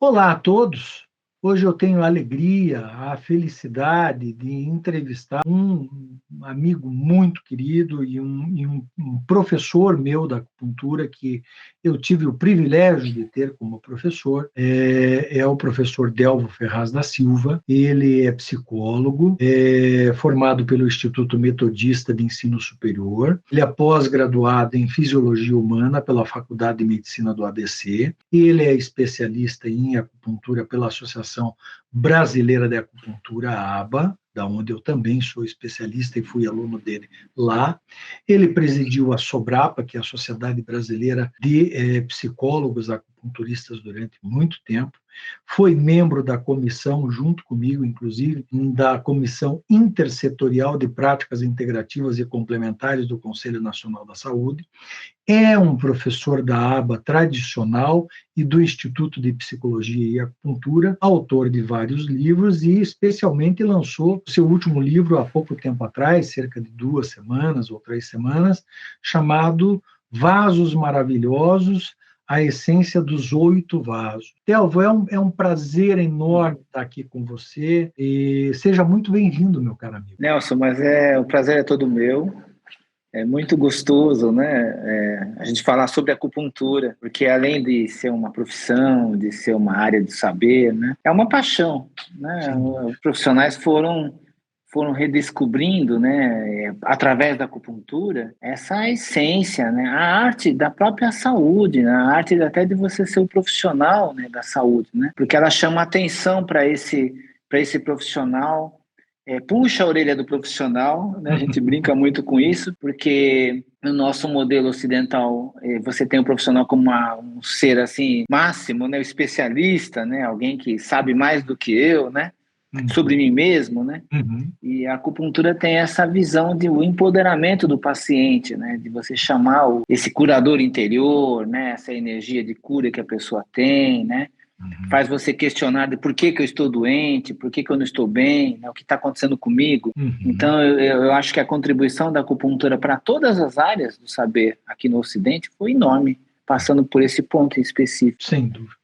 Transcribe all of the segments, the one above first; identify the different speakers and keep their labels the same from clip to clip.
Speaker 1: Olá a todos. Hoje eu tenho a alegria, a felicidade de entrevistar um amigo muito querido e um professor meu da acupuntura que eu tive o privilégio de ter como professor. É o professor Delvo Ferraz da Silva. Ele é psicólogo, formado pelo Instituto Metodista de Ensino Superior. Ele é pós-graduado em Fisiologia Humana pela Faculdade de Medicina do ABC. Ele é especialista em acupuntura pela Associação Brasileira de Acupuntura, a ABA, da onde eu também sou especialista e fui aluno dele lá. Ele presidiu a SOBRAPA, que é a Sociedade Brasileira de Psicólogos Acupunturistas, durante muito tempo. Foi membro da comissão, junto comigo, inclusive, da Comissão Intersetorial de Práticas Integrativas e Complementares do Conselho Nacional da Saúde. É um professor da aba tradicional e do Instituto de Psicologia e Acupuntura, autor de vários livros e especialmente lançou seu último livro há pouco tempo atrás, cerca de 2 semanas ou 3 semanas, chamado Vasos Maravilhosos, a essência dos 8 vasos. Delvo, é um prazer enorme estar aqui com você e seja muito bem-vindo, meu caro amigo.
Speaker 2: Nelson, mas o prazer é todo meu. É muito gostoso, né? A gente falar sobre acupuntura, porque além de ser uma profissão, de ser uma área de saber, né? É uma paixão, né? Os profissionais foram redescobrindo, né? Através da acupuntura, essa essência, né? A arte da própria saúde, né? A arte até de você ser o profissional, né? Da saúde, né? Porque ela chama atenção para esse profissional. Puxa a orelha do profissional, né? A gente brinca muito com isso, porque no nosso modelo ocidental você tem o profissional como um ser assim máximo, né? O especialista, né? Alguém que sabe mais do que eu, né? Sobre mim mesmo, né? E a acupuntura tem essa visão de o empoderamento do paciente, né? De você chamar esse curador interior, né? Essa energia de cura que a pessoa tem, né? Faz você questionar de por que eu estou doente, por que eu não estou bem, né? O que está acontecendo comigo. Então, eu acho que a contribuição da acupuntura para todas as áreas do saber aqui no Ocidente foi enorme, passando por esse ponto em específico.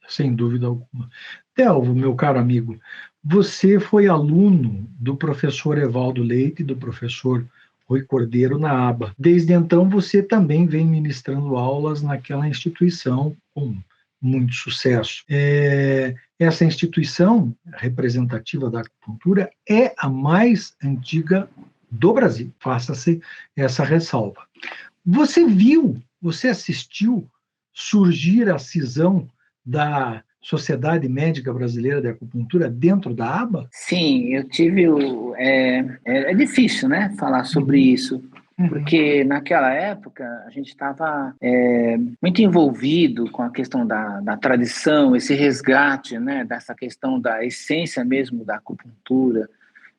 Speaker 1: Sem dúvida alguma. Delvo, meu caro amigo, você foi aluno do professor Evaldo Leite e do professor Rui Cordeiro na ABA. Desde então, você também vem ministrando aulas naquela instituição com muito sucesso. Essa instituição representativa da acupuntura é a mais antiga do Brasil, faça-se essa ressalva. Você assistiu surgir a cisão da Sociedade Médica Brasileira de Acupuntura dentro da ABA?
Speaker 2: Sim, eu tive é difícil, né, falar sobre isso, porque naquela época a gente estava muito envolvido com a questão da tradição, esse resgate, né, dessa questão da essência mesmo da acupuntura,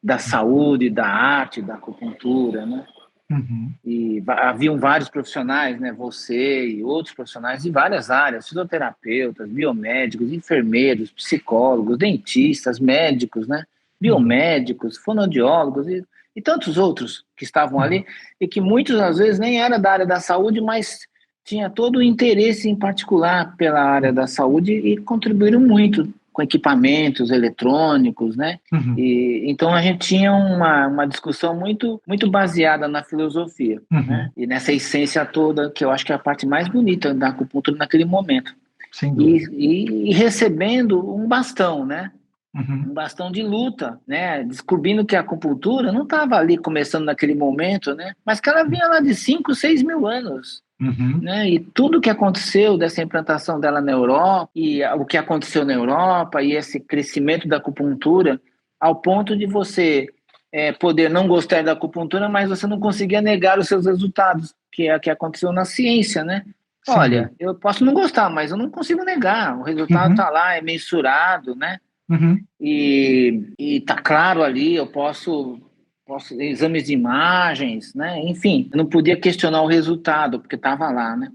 Speaker 2: da saúde, da arte da acupuntura, né? E haviam vários profissionais, né, você e outros profissionais de várias áreas, fisioterapeutas, biomédicos, enfermeiros, psicólogos, dentistas, médicos, né, biomédicos, fonoaudiólogos e tantos outros que estavam ali e que muitos, às vezes, nem era da área da saúde, mas tinha todo o interesse em particular pela área da saúde e contribuíram muito com equipamentos eletrônicos, né? Então a gente tinha uma discussão muito, muito baseada na filosofia, né? E nessa essência toda, que eu acho que é a parte mais bonita da acupuntura naquele momento. E recebendo um bastão, né? Um bastão de luta, né? Descobrindo que a acupuntura não estava ali começando naquele momento, né? Mas que ela vinha lá de 5, 6 mil anos. Né? E tudo o que aconteceu dessa implantação dela na Europa, e o que aconteceu na Europa, e esse crescimento da acupuntura, ao ponto de você poder não gostar da acupuntura, mas você não conseguia negar os seus resultados, que é o que aconteceu na ciência, né? Olha, eu posso não gostar, mas eu não consigo negar, o resultado está lá, é mensurado, né? E tá claro ali, eu posso exames de imagens, né? Enfim, eu não podia questionar o resultado, porque estava lá, né?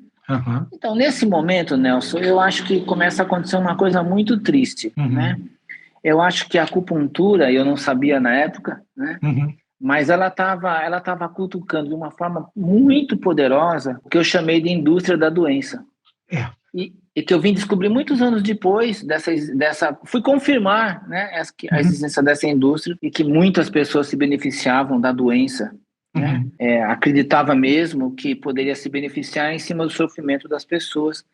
Speaker 2: Então, nesse momento, Nelson, eu acho que começa a acontecer uma coisa muito triste, né? Eu acho que a acupuntura, eu não sabia na época, né? Mas ela tava cutucando de uma forma muito poderosa o que eu chamei de indústria da doença. e que eu vim descobrir muitos anos depois fui confirmar, né, a existência dessa indústria e que muitas pessoas se beneficiavam da doença, né? Acreditava mesmo que poderia se beneficiar em cima do sofrimento das pessoas.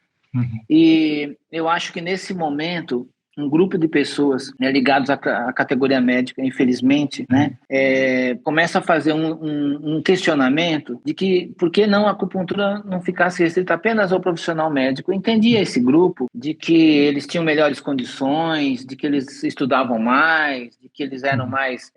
Speaker 2: E eu acho que nesse momento um grupo de pessoas, né, ligados à categoria médica, infelizmente, né, começa a fazer um questionamento de que por que não a acupuntura não ficasse restrita apenas ao profissional médico. Eu entendia esse grupo de que eles tinham melhores condições, de que eles estudavam mais, de que eles eram mais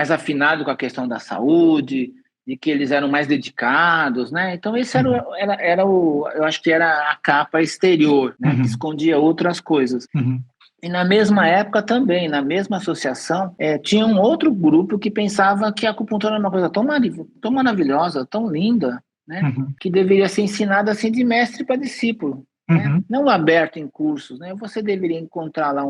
Speaker 2: afinados com a questão da saúde, de que eles eram mais dedicados, né? Então esse eu acho que era a capa exterior, né? Que escondia outras coisas. E na mesma época também, na mesma associação, tinha um outro grupo que pensava que a acupuntura era uma coisa tão maravilhosa, tão linda, né? Que deveria ser ensinada assim de mestre para discípulo. Né? Não aberto em cursos, né? Você deveria encontrar lá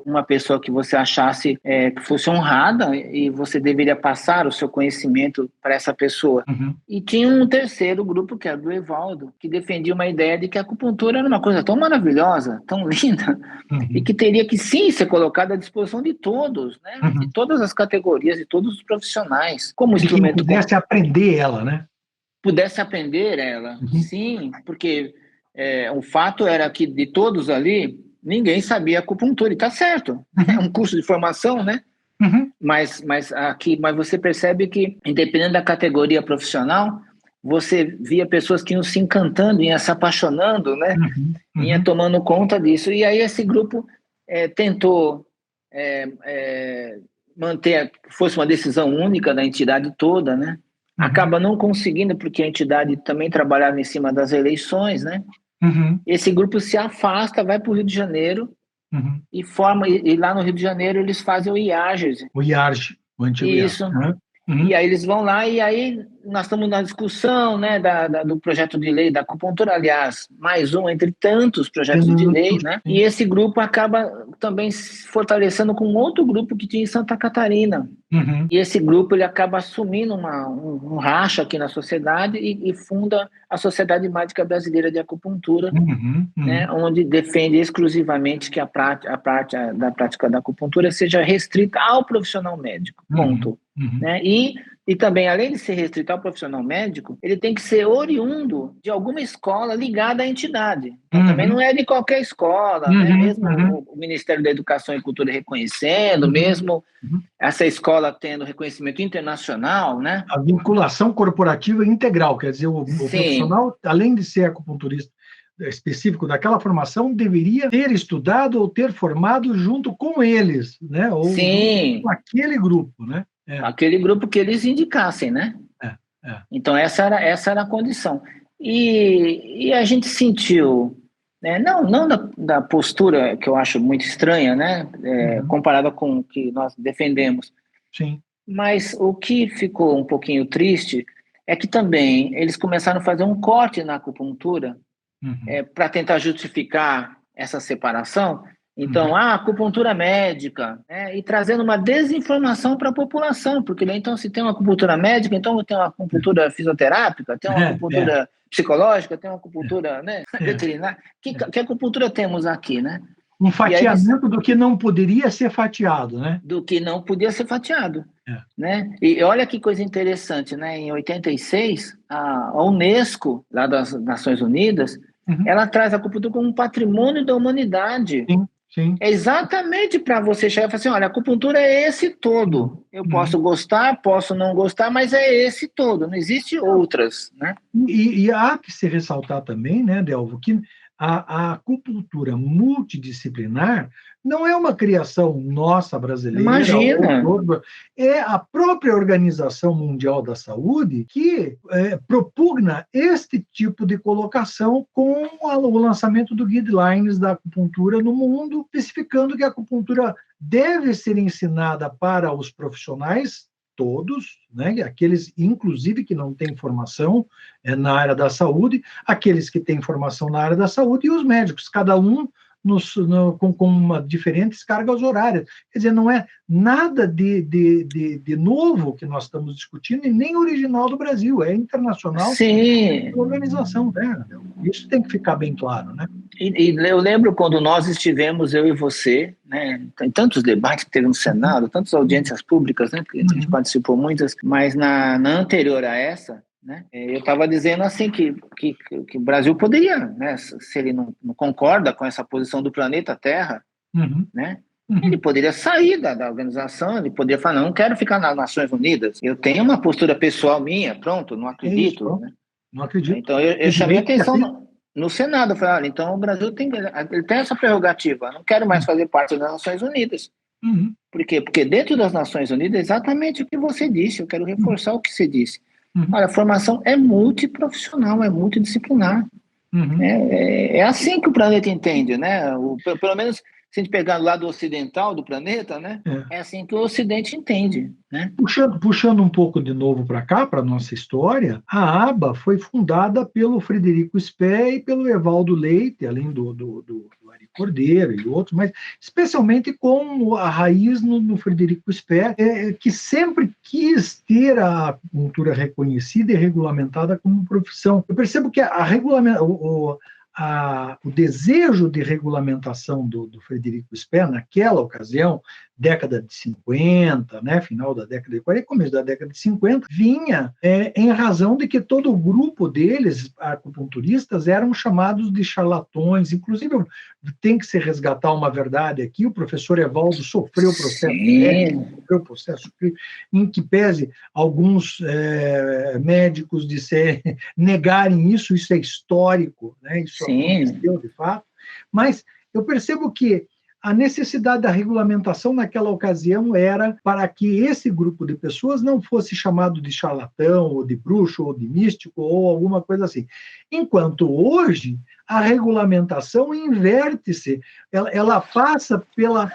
Speaker 2: uma pessoa que você achasse que fosse honrada e você deveria passar o seu conhecimento para essa pessoa. E tinha um terceiro grupo, que era do Evaldo, que defendia uma ideia de que a acupuntura era uma coisa tão maravilhosa, tão linda, e que teria que sim ser colocada à disposição de todos, né? De todas as categorias, de todos os profissionais, como
Speaker 1: De
Speaker 2: instrumento.
Speaker 1: quem pudesse aprender ela, né?
Speaker 2: Pudesse aprender ela, sim, porque o fato era que de todos ali, ninguém sabia acupuntura, e tá certo, é um curso de formação, né? Mas você percebe que, independente da categoria profissional, você via pessoas que iam se encantando, iam se apaixonando, né? Iam tomando conta disso, e aí esse grupo tentou manter que fosse uma decisão única da entidade toda, né? Acaba não conseguindo, porque a entidade também trabalhava em cima das eleições, né? Esse grupo se afasta, vai para o Rio de Janeiro e lá no Rio de Janeiro eles fazem o IAGES.
Speaker 1: O IARGE, o antigo IARGE.
Speaker 2: Isso. E aí eles vão lá e aí nós estamos na discussão, né, do projeto de lei da acupuntura, aliás, mais um entre tantos projetos de lei, né? E esse grupo acaba também se fortalecendo com outro grupo que tinha em Santa Catarina. E esse grupo ele acaba assumindo um racha aqui na sociedade e funda a Sociedade Médica Brasileira de Acupuntura, né, onde defende exclusivamente que a prática da acupuntura seja restrita ao profissional médico, ponto. Né? E também, além de ser restrito ao profissional médico, ele tem que ser oriundo de alguma escola ligada à entidade. Então, também não é de qualquer escola, né? Mesmo o Ministério da Educação e Cultura reconhecendo, mesmo essa escola tendo reconhecimento internacional, né?
Speaker 1: A vinculação corporativa integral, quer dizer, o profissional, além de ser acupunturista específico daquela formação, deveria ter estudado ou ter formado junto com eles, né? Ou
Speaker 2: Sim.
Speaker 1: com aquele grupo, né?
Speaker 2: Aquele grupo que eles indicassem, né? Então, essa era a condição. E a gente sentiu, né, não da postura que eu acho muito estranha, né? Comparada com o que nós defendemos.
Speaker 1: Sim.
Speaker 2: Mas o que ficou um pouquinho triste é que também eles começaram a fazer um corte na acupuntura para tentar justificar essa separação. Então, a acupuntura médica, né, e trazendo uma desinformação para a população, porque então se tem uma acupuntura médica, então tem uma acupuntura fisioterápica, tem uma acupuntura psicológica, tem uma acupuntura veterinária. Que acupuntura temos aqui, né?
Speaker 1: Um fatiamento do que não poderia ser fatiado, né?
Speaker 2: Do que não podia ser fatiado. Né? E olha que coisa interessante, né? Em 86, a Unesco, lá das Nações Unidas, ela traz a acupuntura como um patrimônio da humanidade.
Speaker 1: Sim.
Speaker 2: É exatamente para você chegar e falar assim, olha, a acupuntura é esse todo. Eu posso gostar, posso não gostar, mas é esse todo, não existe outras, né?
Speaker 1: E há que se ressaltar também, né, Delvo, que a acupuntura multidisciplinar não é uma criação nossa brasileira.
Speaker 2: Imagina!
Speaker 1: É a própria Organização Mundial da Saúde que propugna este tipo de colocação com o lançamento do Guidelines da acupuntura no mundo, especificando que a acupuntura deve ser ensinada para os profissionais todos, né? Aqueles, inclusive, que não têm formação na área da saúde, aqueles que têm formação na área da saúde e os médicos, cada um com diferentes cargas horárias. Quer dizer, não é nada de novo que nós estamos discutindo e nem original do Brasil, é internacional.
Speaker 2: Sim.
Speaker 1: Organização, né? Isso tem que ficar bem claro, né?
Speaker 2: E eu lembro quando nós estivemos, eu e você, né, em tantos debates que teve no Senado, tantas audiências públicas, né, que a gente participou muitas, mas na anterior a essa, né, eu estava dizendo assim que o Brasil poderia, né, se ele não concorda com essa posição do planeta Terra, né, ele poderia sair da organização, ele poderia falar, não quero ficar nas Nações Unidas, eu tenho uma postura pessoal minha, pronto, não acredito.
Speaker 1: Isso,
Speaker 2: né?
Speaker 1: Não acredito.
Speaker 2: Então eu chamei a atenção no Senado, eu falei, olha, então o Brasil ele tem essa prerrogativa, não quero mais fazer parte das Nações Unidas. Por quê? Porque dentro das Nações Unidas é exatamente o que você disse, eu quero reforçar o que você disse. Olha, a formação é multiprofissional, é multidisciplinar. É assim que o planeta entende, né? Pelo menos se a gente pegar do lado ocidental do planeta, né? É assim que o Ocidente entende, né?
Speaker 1: Puxando um pouco de novo para cá, para a nossa história, a ABA foi fundada pelo Frederico Spé e pelo Evaldo Leite, além do Ari Cordeiro e outros, mas especialmente com a raiz no Frederico Spé, que sempre quis ter a acupuntura reconhecida e regulamentada como profissão. Eu percebo que o desejo de regulamentação do Frederico Spé, naquela ocasião, década de 50, né, final da década de 40, começo da década de 50, vinha em razão de que todo o grupo deles, acupunturistas, eram chamados de charlatões. Inclusive, tem que se resgatar uma verdade aqui, o professor Evaldo sofreu processo em que pese alguns médicos negarem isso é histórico, né, isso aconteceu de fato, mas eu percebo que a necessidade da regulamentação naquela ocasião era para que esse grupo de pessoas não fosse chamado de charlatão, ou de bruxo, ou de místico, ou alguma coisa assim. Enquanto hoje, a regulamentação inverte-se, ela passa pela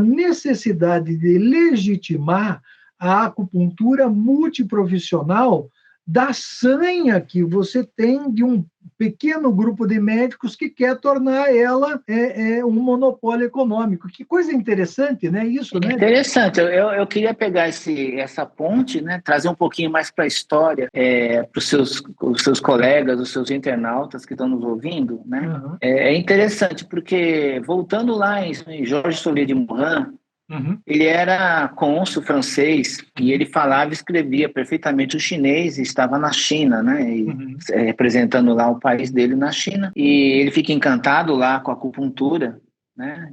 Speaker 1: necessidade de legitimar a acupuntura multiprofissional da sanha que você tem de um pequeno grupo de médicos que quer tornar ela um monopólio econômico. Que coisa interessante, né? Isso, né?
Speaker 2: Interessante. Eu queria pegar essa ponte, né? Trazer um pouquinho mais para a história, para os seus colegas, os seus internautas que estão nos ouvindo, né? É interessante porque, voltando lá em Georges Solier de Morin, ele era cônsul francês e ele falava e escrevia perfeitamente o chinês e estava na China, né? Representando lá o país dele na China. E ele fica encantado lá com a acupuntura, né?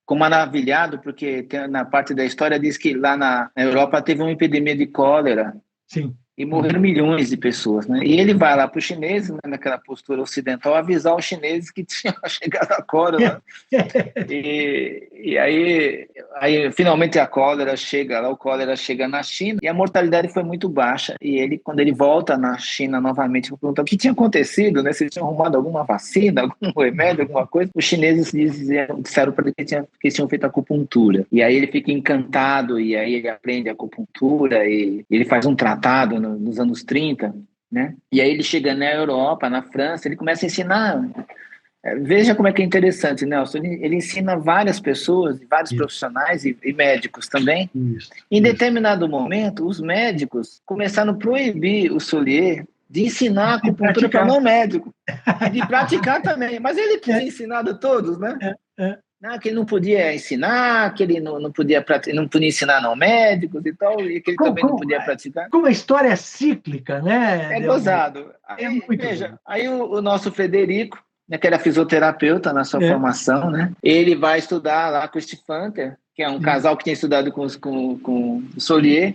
Speaker 2: Ficou maravilhado porque na parte da história diz que lá na Europa teve uma epidemia de cólera.
Speaker 1: Sim.
Speaker 2: E morreram milhões de pessoas, né? E ele vai lá para os chineses, né, naquela postura ocidental, avisar os chineses que tinha chegado a cólera. E aí, finalmente a cólera chega lá, o cólera chega na China e a mortalidade foi muito baixa. E ele, quando ele volta na China novamente, pergunta o que tinha acontecido, né? Se tinham arrumado alguma vacina, algum remédio, alguma coisa. Os chineses disseram para ele que eles tinham feito acupuntura. E aí ele fica encantado e aí ele aprende acupuntura e ele faz um tratado nos anos 30, né? E aí ele chega na Europa, na França, ele começa a ensinar. Veja como é que é interessante, Nelson. Ele ensina várias pessoas, vários profissionais e médicos também. Em determinado momento, os médicos começaram a proibir o Solier de ensinar a acupuntura para não médico e de praticar também. Mas ele tinha ensinado a todos, né? Que ele não podia ensinar, que ele não podia ensinar não médicos e tal, e que ele também não podia praticar.
Speaker 1: Como a história é cíclica, né?
Speaker 2: É gozado. Aí, veja, aí o nosso Frederico, né, que era fisioterapeuta na sua formação, né? Ele vai estudar lá com o Stifanter, que é um casal que tinha estudado com o Solier.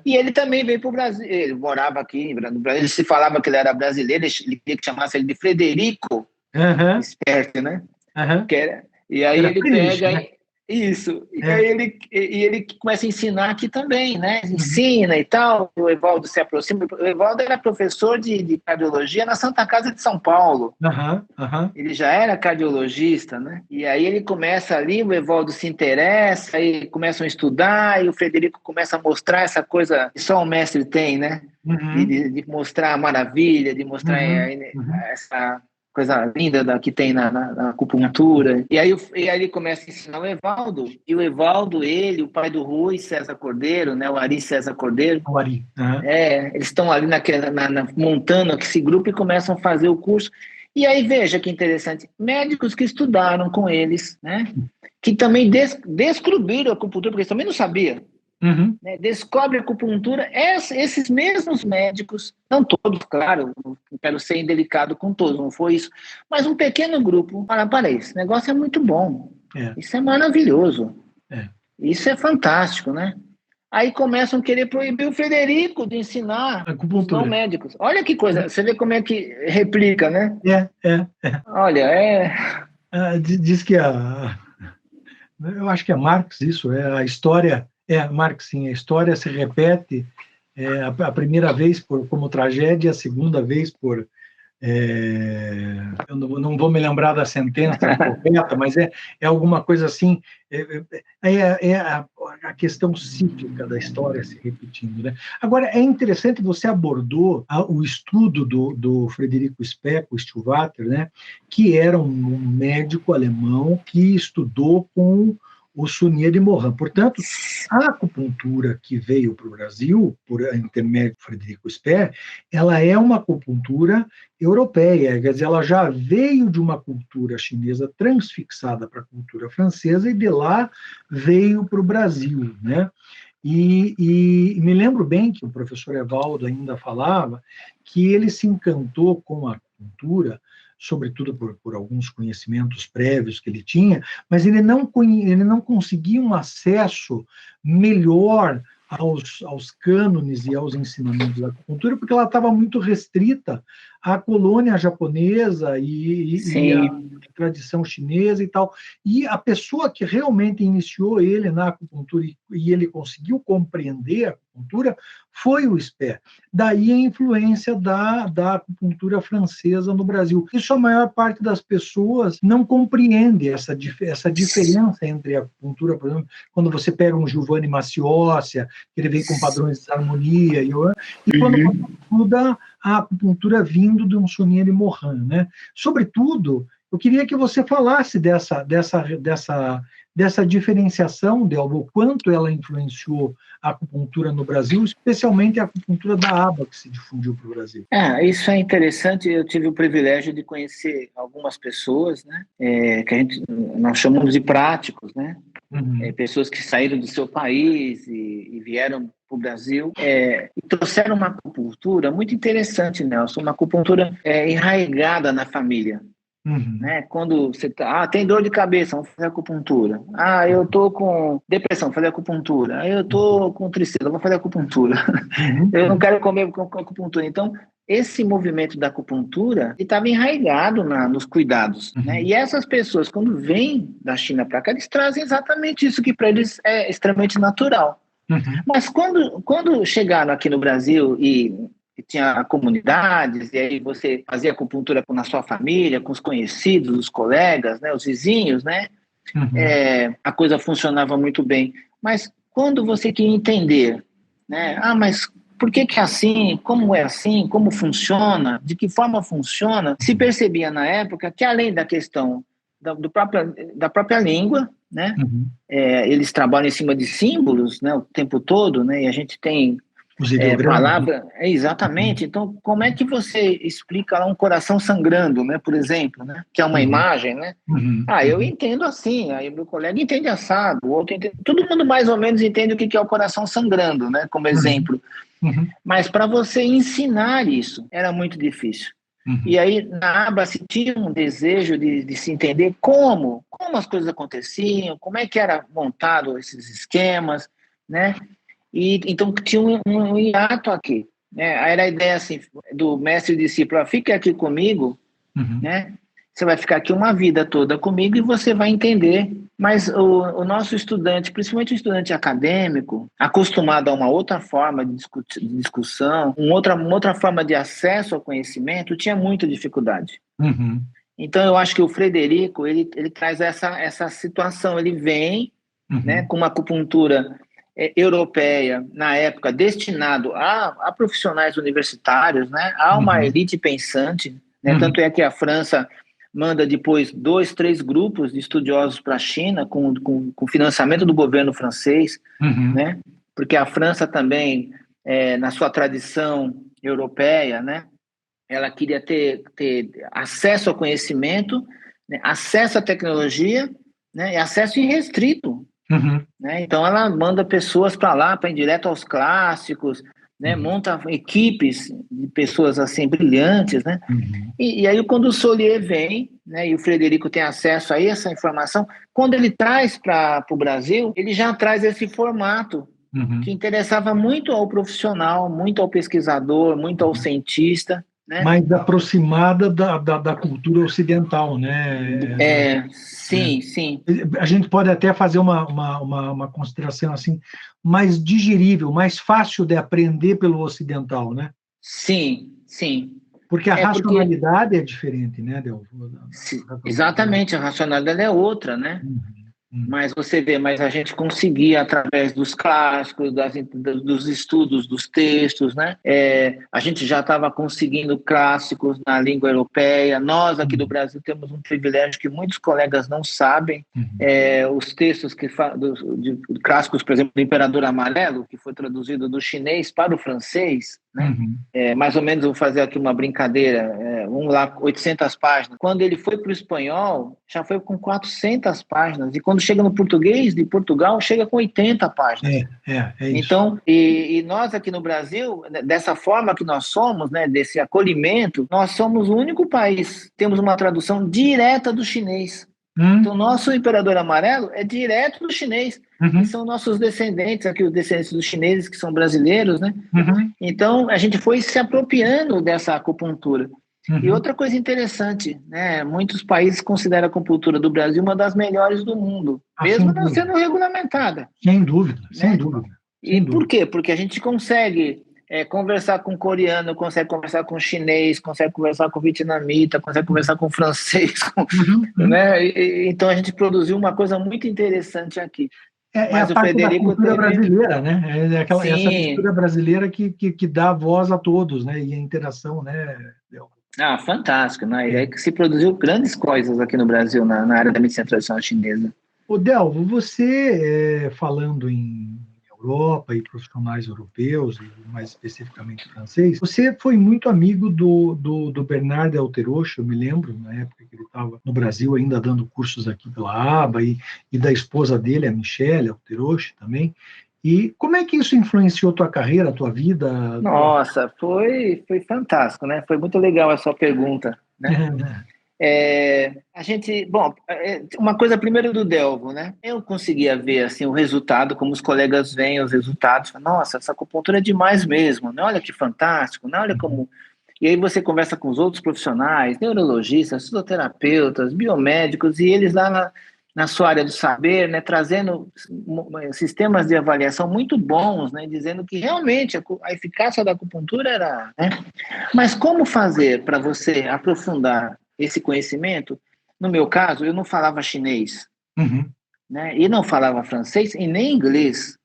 Speaker 2: E ele também veio para o Brasil. Ele morava aqui no Brasil. Ele se falava que ele era brasileiro, ele queria que chamasse ele de Frederico, esperto, né? E aí ele pega... Né? Isso. E aí ele começa a ensinar aqui também, né? Ensina e tal. O Evaldo se aproxima. O Evaldo era professor de cardiologia na Santa Casa de São Paulo. Ele já era cardiologista, né? E aí ele começa ali, o Evaldo se interessa, aí começam a estudar, e o Frederico começa a mostrar essa coisa que só o mestre tem, né? De mostrar a maravilha, de mostrar essa coisa linda que tem na acupuntura. E aí ele começa a ensinar o Evaldo. E o Evaldo, o pai do Rui César Cordeiro, né, o Ari César Cordeiro,
Speaker 1: O Ari. Uhum.
Speaker 2: Eles estão ali montando esse grupo e começam a fazer o curso. E aí, veja que interessante, médicos que estudaram com eles, né, que também descobriram a acupuntura, porque eles também não sabiam.
Speaker 1: Uhum.
Speaker 2: Né, descobre a acupuntura, esses mesmos médicos, não todos, claro, não quero ser indelicado com todos, não foi isso, mas um pequeno grupo, para esse negócio é muito bom, isso é maravilhoso, isso é fantástico, né? Aí começam a querer proibir o Frederico de ensinar os não médicos. Olha que coisa, você vê como é que replica, né? Olha,
Speaker 1: diz que eu acho que é Marx isso, a história... Marx, sim, a história se repete a primeira vez como tragédia, a segunda vez por... eu não vou me lembrar da sentença correta, mas é alguma coisa assim, a questão cíclica da história se repetindo, né? Agora, é interessante, você abordou o estudo do Frederico Speck, o Stillwater, né, que era um médico alemão que estudou com o Sunier de Morin. Portanto, a acupuntura que veio para o Brasil, por intermédio do Frederico Speck, ela é uma acupuntura europeia, quer dizer, ela já veio de uma cultura chinesa transfixada para a cultura francesa e de lá veio para o Brasil, né? E me lembro bem que o professor Evaldo ainda falava que ele se encantou com a acupuntura, sobretudo por alguns conhecimentos prévios que ele tinha, mas ele não conseguia um acesso melhor aos cânones e aos ensinamentos da acupuntura, porque ela estava muito restrita à colônia japonesa e à tradição chinesa e tal. E a pessoa que realmente iniciou ele na acupuntura e ele conseguiu compreender a acupuntura foi o Speck. Daí a influência da acupuntura francesa no Brasil. Isso a maior parte das pessoas não compreende, essa diferença entre a acupuntura, por exemplo, quando você pega um Giovanni Maciossia, que ele vem com padrões de harmonia, e quando você estuda a acupuntura vindo de um Sunier de Morin, né? Sobretudo, eu queria que você falasse dessa diferenciação, Delva, o quanto ela influenciou a acupuntura no Brasil, especialmente a acupuntura da aba que se difundiu para o Brasil.
Speaker 2: Isso é interessante. Eu tive o privilégio de conhecer algumas pessoas, né, que nós chamamos de práticos, né, pessoas que saíram do seu país e vieram para o Brasil e trouxeram uma acupuntura muito interessante, Nelson, uma acupuntura enraizada na família. Né? Quando você tem dor de cabeça, vamos fazer acupuntura. Eu estou com depressão, vou fazer acupuntura. Eu estou com tristeza, vou fazer acupuntura. Eu não quero comer com acupuntura. Então, esse movimento da acupuntura estava enraizado nos cuidados. Né? E essas pessoas, quando vêm da China para cá, eles trazem exatamente isso que para eles é extremamente natural. Mas quando chegaram aqui no Brasil e tinha comunidades, e aí você fazia acupuntura na sua família, com os conhecidos, os colegas, né, os vizinhos, né? A coisa funcionava muito bem. Mas quando você queria entender, né? Mas por que é assim? Como funciona? De que forma funciona? Se percebia na época que, além da questão da própria língua, né? Eles trabalham em cima de símbolos, né, o tempo todo, né? E a gente tem palavra, exatamente. Então, como é que você explica lá um coração sangrando, né, por exemplo, né, que é uma imagem, né? Eu entendo assim, aí meu colega entende assado, o outro entende, todo mundo mais ou menos entende o que é o coração sangrando, né, como exemplo. Mas para você ensinar isso, era muito difícil. E aí, na aba, se tinha um desejo de se entender como as coisas aconteciam, como é que era montado esses esquemas, né? E então tinha um hiato aqui, né? Era a ideia assim do mestre e discípulo: fique aqui comigo, né? Você vai ficar aqui uma vida toda comigo e você vai entender. Mas o nosso estudante, principalmente o estudante acadêmico, acostumado a uma outra forma de discussão, uma outra forma de acesso ao conhecimento, tinha muita dificuldade. Então eu acho que o Frederico ele traz essa situação. Ele vem, né, com uma acupuntura europeia, na época, destinado a profissionais universitários, né, a uma elite pensante, né? Tanto é que a França manda depois 2, 3 grupos de estudiosos para a China, com financiamento do governo francês, né? Porque a França também, na sua tradição europeia, né? Ela queria ter acesso ao conhecimento, né? Acesso à tecnologia, né? E acesso irrestrito. Né? Então, ela manda pessoas para lá, para ir direto aos clássicos, né? Monta equipes de pessoas assim brilhantes, né? E aí, quando o Solier vem, né, e o Frederico tem acesso a essa informação, quando ele traz para o Brasil, ele já traz esse formato que interessava muito ao profissional, muito ao pesquisador, muito ao cientista, né?
Speaker 1: Mais aproximada da cultura ocidental, né?
Speaker 2: Sim, sim.
Speaker 1: A gente pode até fazer uma consideração assim, mais digerível, mais fácil de aprender pelo ocidental, né?
Speaker 2: Sim, sim.
Speaker 1: Porque a racionalidade é diferente, né, Delvo?
Speaker 2: Exatamente, a racionalidade é outra, né? Mas você vê, mas a gente conseguia, através dos clássicos, dos estudos, dos textos, né? A gente já estava conseguindo clássicos na língua europeia. Nós, aqui do Brasil, temos um privilégio que muitos colegas não sabem. Os textos de clássicos, por exemplo, do Imperador Amarelo, que foi traduzido do chinês para o francês, né? Mais ou menos, vou fazer aqui uma brincadeira, vamos lá, 800 páginas. Quando ele foi para o espanhol, já foi com 400 páginas. E quando chega no português, de Portugal, chega com 80 páginas.
Speaker 1: É isso.
Speaker 2: Então, e nós aqui no Brasil, dessa forma que nós somos, né, desse acolhimento, nós somos o único país, temos uma tradução direta do chinês. Então, nosso Imperador Amarelo é direto do chinês. Que são nossos descendentes, aqui os descendentes dos chineses, que são brasileiros, né? Então, a gente foi se apropriando dessa acupuntura. E outra coisa interessante, né? Muitos países consideram a acupuntura do Brasil uma das melhores do mundo, mesmo não sendo regulamentada.
Speaker 1: Sem dúvida,
Speaker 2: né?
Speaker 1: sem dúvida.
Speaker 2: E por quê? Porque a gente consegue conversar com coreano, consegue conversar com chinês, consegue conversar com vietnamita, consegue conversar com francês, né? Então, a gente produziu uma coisa muito interessante aqui.
Speaker 1: Mas a parte da cultura brasileira, né? Essa cultura brasileira que dá voz a todos, né? E a interação, né?
Speaker 2: Fantástico, né? E aí que se produziu grandes coisas aqui no Brasil, na área da medicina tradicional chinesa.
Speaker 1: Ô, Delvo, você, falando em Europa e profissionais europeus, e mais especificamente francês, você foi muito amigo do Bernard Delteroche, eu me lembro, na época que ele estava no Brasil ainda dando cursos aqui pela ABA, e da esposa dele, a Michelle Delteroche também. E como é que isso influenciou tua carreira, tua vida?
Speaker 2: Nossa, foi fantástico, né? Foi muito legal a sua pergunta, né? A gente, bom, uma coisa primeiro do Delvo, né? Eu conseguia ver assim o resultado, como os colegas veem os resultados. Nossa, essa acupuntura é demais mesmo, né? Olha que fantástico, né? Olha como. E aí você conversa com os outros profissionais, neurologistas, fisioterapeutas, biomédicos, e eles lá na sua área do saber, né, trazendo sistemas de avaliação muito bons, né, dizendo que realmente a eficácia da acupuntura era... Né? Mas como fazer para você aprofundar esse conhecimento? No meu caso, eu não falava chinês, né, e não falava francês e nem inglês.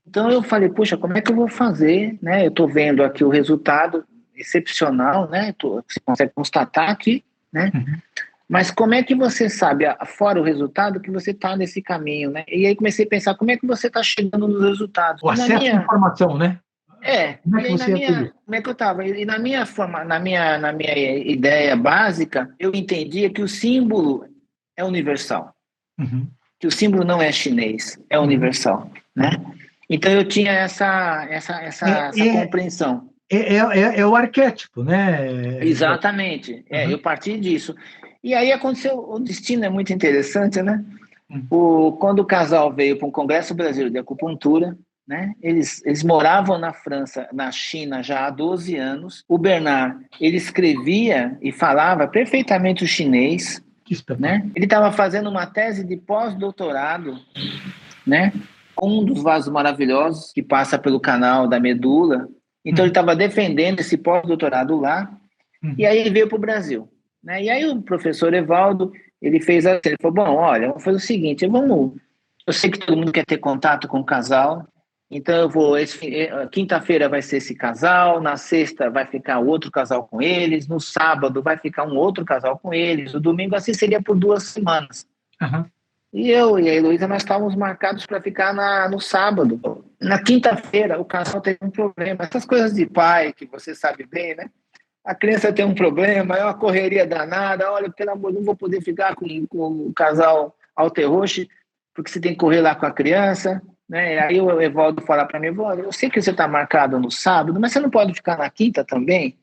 Speaker 2: Então eu falei, puxa, como é que eu vou fazer? Né? Eu estou vendo aqui o resultado excepcional, né? Você consegue constatar aqui, né? Mas como é que você sabe, fora o resultado, que você está nesse caminho, né? E aí comecei a pensar, como é que você está chegando nos resultados?
Speaker 1: O acesso à informação, né?
Speaker 2: Como é que eu estava? E na minha ideia básica, eu entendia que o símbolo é universal. Que o símbolo não é chinês, é universal, né? Então eu tinha essa compreensão.
Speaker 1: É o arquétipo, né?
Speaker 2: Exatamente. Eu parti disso. E aí aconteceu, o destino é muito interessante, né? Quando o casal veio para um Congresso Brasileiro de Acupuntura, né? Eles moravam na França, na China já há 12 anos. O Bernard, ele escrevia e falava perfeitamente o chinês, né? Ele estava fazendo uma tese de pós-doutorado, né? Com um dos vasos maravilhosos que passa pelo canal da medula. Então ele estava defendendo esse pós-doutorado lá. E aí ele veio para o Brasil. Né? E aí o professor Evaldo, ele falou, bom, olha, vamos fazer o seguinte, eu sei que todo mundo quer ter contato com o casal, Então eu vou, quinta-feira vai ser esse casal, na sexta vai ficar outro casal com eles, no sábado vai ficar um outro casal com eles, o domingo assim seria por 2 semanas.
Speaker 1: Aham.
Speaker 2: E eu e a Heloísa, nós estávamos marcados para ficar no sábado. Na quinta-feira, o casal teve um problema. Essas coisas de pai, que você sabe bem, né? A criança tem um problema, é uma correria danada. Olha, pelo amor, não vou poder ficar com o casal Alterroche, porque você tem que correr lá com a criança, né? Aí o Evaldo fala para mim, eu sei que você está marcado no sábado, mas você não pode ficar na quinta também?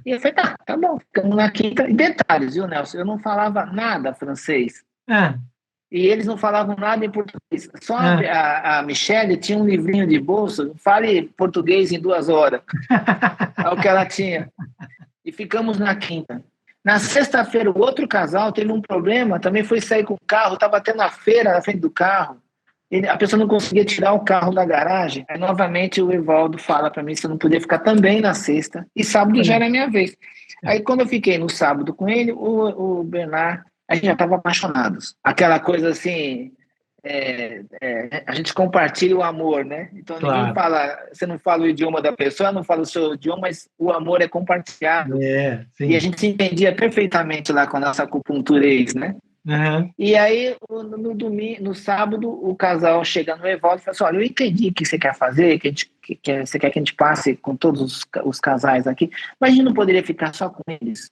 Speaker 2: E eu falei, tá bom, ficamos na quinta. E detalhes, viu, Nelson? Eu não falava nada francês.
Speaker 1: Ah,
Speaker 2: E eles não falavam nada em português. Só
Speaker 1: ah.
Speaker 2: a Michelle tinha um livrinho de bolso, fale português em 2 horas. É o que ela tinha. E ficamos na quinta. Na sexta-feira, o outro casal teve um problema, também foi sair com o carro, estava tendo a feira na frente do carro. A pessoa não conseguia tirar o carro da garagem. Aí, novamente, o Evaldo fala para mim se eu não podia ficar também na sexta. E sábado já era a minha vez. Aí, quando eu fiquei no sábado com ele, o Bernard, a gente já estava apaixonados. Aquela coisa assim, a gente compartilha o amor, né? Então ninguém
Speaker 1: Claro.
Speaker 2: fala, você não fala o idioma da pessoa, não fala o seu idioma, mas o amor é compartilhado. E a
Speaker 1: Sim.
Speaker 2: gente se entendia perfeitamente lá com a nossa acupuntura ex, né?
Speaker 1: Aham.
Speaker 2: E aí, no domingo, no sábado, o casal chega no Evaldo e fala assim, olha, eu entendi o que você quer fazer, você quer que a gente passe com todos os casais aqui, mas a gente não poderia ficar só com eles.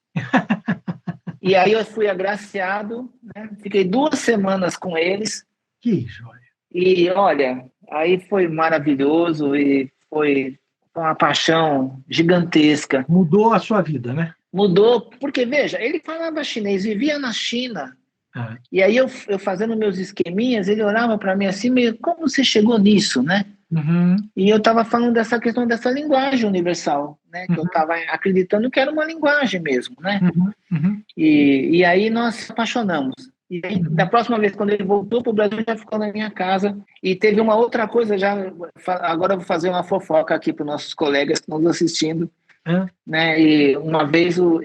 Speaker 2: E aí eu fui agraciado, né? Fiquei 2 semanas com eles.
Speaker 1: Que joia.
Speaker 2: E olha, aí foi maravilhoso e foi uma paixão gigantesca.
Speaker 1: Mudou a sua vida, né?
Speaker 2: Mudou, porque veja, ele falava chinês, vivia na China.
Speaker 1: Ah.
Speaker 2: E aí eu fazendo meus esqueminhas, ele olhava para mim assim, meio, como você chegou nisso, né?
Speaker 1: Uhum.
Speaker 2: E eu estava falando dessa questão dessa linguagem universal, né? Que eu
Speaker 1: Uhum.
Speaker 2: estava acreditando que era uma linguagem mesmo, né?
Speaker 1: Uhum. Uhum.
Speaker 2: E aí nós nos apaixonamos. E aí, da
Speaker 1: Uhum.
Speaker 2: próxima vez, quando ele voltou para o Brasil, já ficou na minha casa. E teve uma outra coisa, agora eu vou fazer uma fofoca aqui para os nossos colegas que estão nos assistindo.
Speaker 1: Ah.
Speaker 2: Né? E uma vez o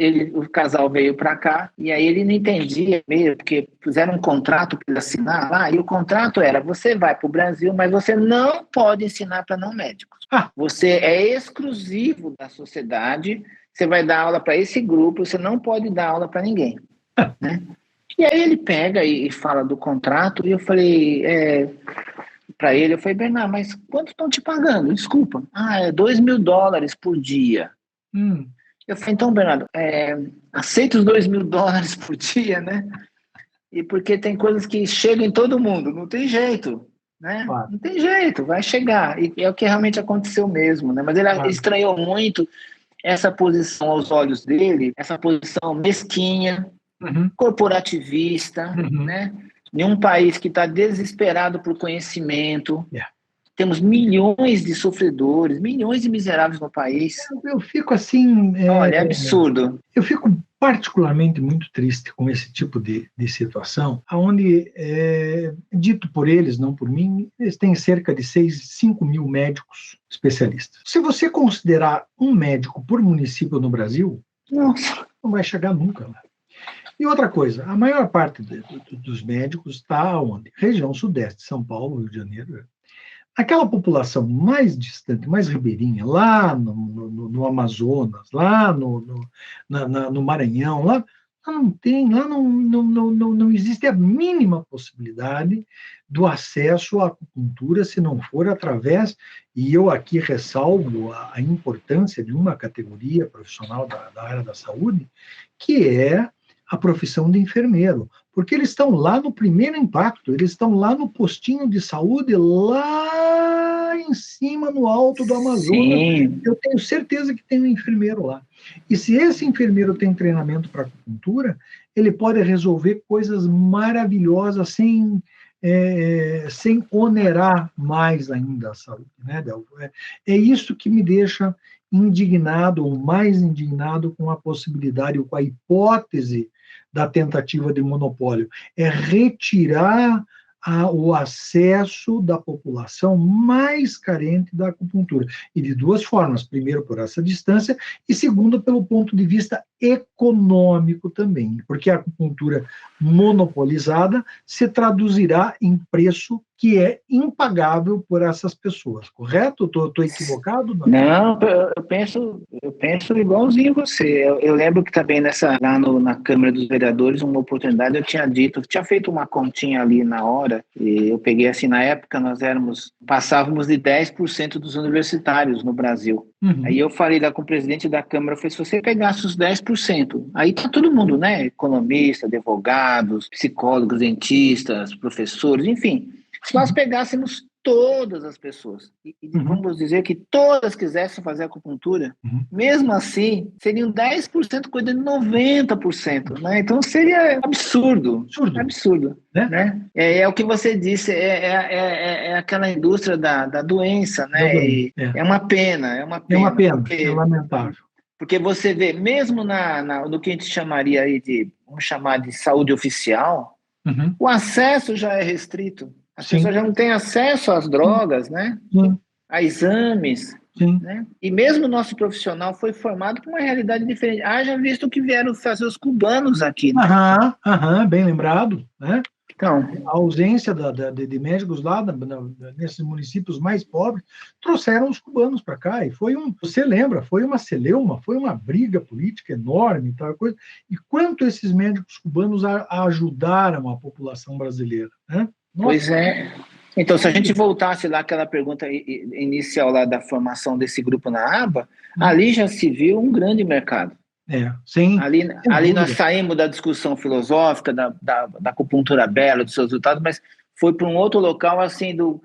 Speaker 2: casal veio para cá, e aí ele não entendia meio, porque fizeram um contrato para ele assinar lá, e o contrato era, você vai para o Brasil, mas você não pode ensinar para não médicos.
Speaker 1: Ah.
Speaker 2: Você é exclusivo da sociedade, você vai dar aula para esse grupo, você não pode dar aula para ninguém. Né? E aí ele pega e fala do contrato, e eu falei para ele, Bernard, mas quanto estão te pagando? Desculpa. É $2.000 por dia. Eu falei, então, Bernardo, aceita os $2.000 por dia, né? E porque tem coisas que chegam em todo mundo, não tem jeito, né?
Speaker 1: Claro.
Speaker 2: Não tem jeito, vai chegar. E é o que realmente aconteceu mesmo, né? Mas ele estranhou muito essa posição aos olhos dele, essa posição mesquinha, corporativista, né? Em um país que está desesperado por conhecimento. Temos milhões de sofredores, milhões de miseráveis no país.
Speaker 1: Eu fico assim...
Speaker 2: Olha, é absurdo.
Speaker 1: Eu fico particularmente muito triste com esse tipo de situação, onde, dito por eles, não por mim, eles têm cerca de 5 mil médicos especialistas. Se você considerar um médico por município no Brasil,
Speaker 2: nossa,
Speaker 1: não vai chegar nunca lá. E outra coisa, a maior parte dos médicos está onde? Região Sudeste, São Paulo, Rio de Janeiro. Aquela população mais distante, mais ribeirinha, lá no Amazonas, lá no Maranhão, lá não tem, lá não existe a mínima possibilidade do acesso à acupuntura se não for através, e eu aqui ressalvo a importância de uma categoria profissional da área da saúde, que é a profissão de enfermeiro, porque eles estão lá no primeiro impacto, eles estão lá no postinho de saúde, lá em cima, no alto do Amazonas.
Speaker 2: Sim.
Speaker 1: Eu tenho certeza que tem um enfermeiro lá. E se esse enfermeiro tem treinamento para acupuntura, ele pode resolver coisas maravilhosas sem onerar mais ainda a saúde. Né, Delvo? É isso que me deixa indignado, ou mais indignado, com a possibilidade, ou com a hipótese da tentativa de monopólio. É retirar o acesso da população mais carente da acupuntura. E de duas formas. Primeiro, por essa distância, e segundo, pelo ponto de vista econômico também. Porque a acupuntura monopolizada se traduzirá em preço que é impagável por essas pessoas, correto? Estou equivocado?
Speaker 2: Não, eu penso igualzinho você. Eu lembro que também na Câmara dos Vereadores, uma oportunidade eu tinha feito uma continha ali na hora, e eu peguei assim, na época passávamos de 10% dos universitários no Brasil.
Speaker 1: Uhum.
Speaker 2: Aí eu falei lá com o presidente da Câmara, eu falei, se você pegasse os 10%, aí tá todo mundo, né? Economista, advogados, psicólogos, dentistas, professores, enfim. Se nós pegássemos todas as pessoas e vamos dizer que todas quisessem fazer acupuntura, mesmo assim, seriam 10% cuidando de 90%, né? Então seria absurdo. Né? É o que você disse, é aquela indústria da doença, né? É uma pena,
Speaker 1: é uma pena, é lamentável.
Speaker 2: Porque você vê, mesmo no que a gente chamaria aí vamos chamar de saúde oficial, o acesso já é restrito. As pessoas já não têm acesso às drogas, né? A exames. Né? E mesmo o nosso profissional foi formado com uma realidade diferente. Haja visto que vieram fazer os cubanos aqui. Né?
Speaker 1: Bem lembrado. Né?
Speaker 2: Então,
Speaker 1: a ausência de médicos lá nesses municípios mais pobres trouxeram os cubanos para cá. E você lembra, foi uma celeuma, foi uma briga política enorme, tal coisa. E quanto esses médicos cubanos ajudaram a população brasileira, né?
Speaker 2: Nossa. Pois é. Então, se a gente voltasse lá àquela pergunta inicial lá da formação desse grupo na aba, ali já se viu um grande mercado.
Speaker 1: Sim.
Speaker 2: Ali nós saímos da discussão filosófica, da acupuntura bela, dos seus resultados, mas foi para um outro local, assim, do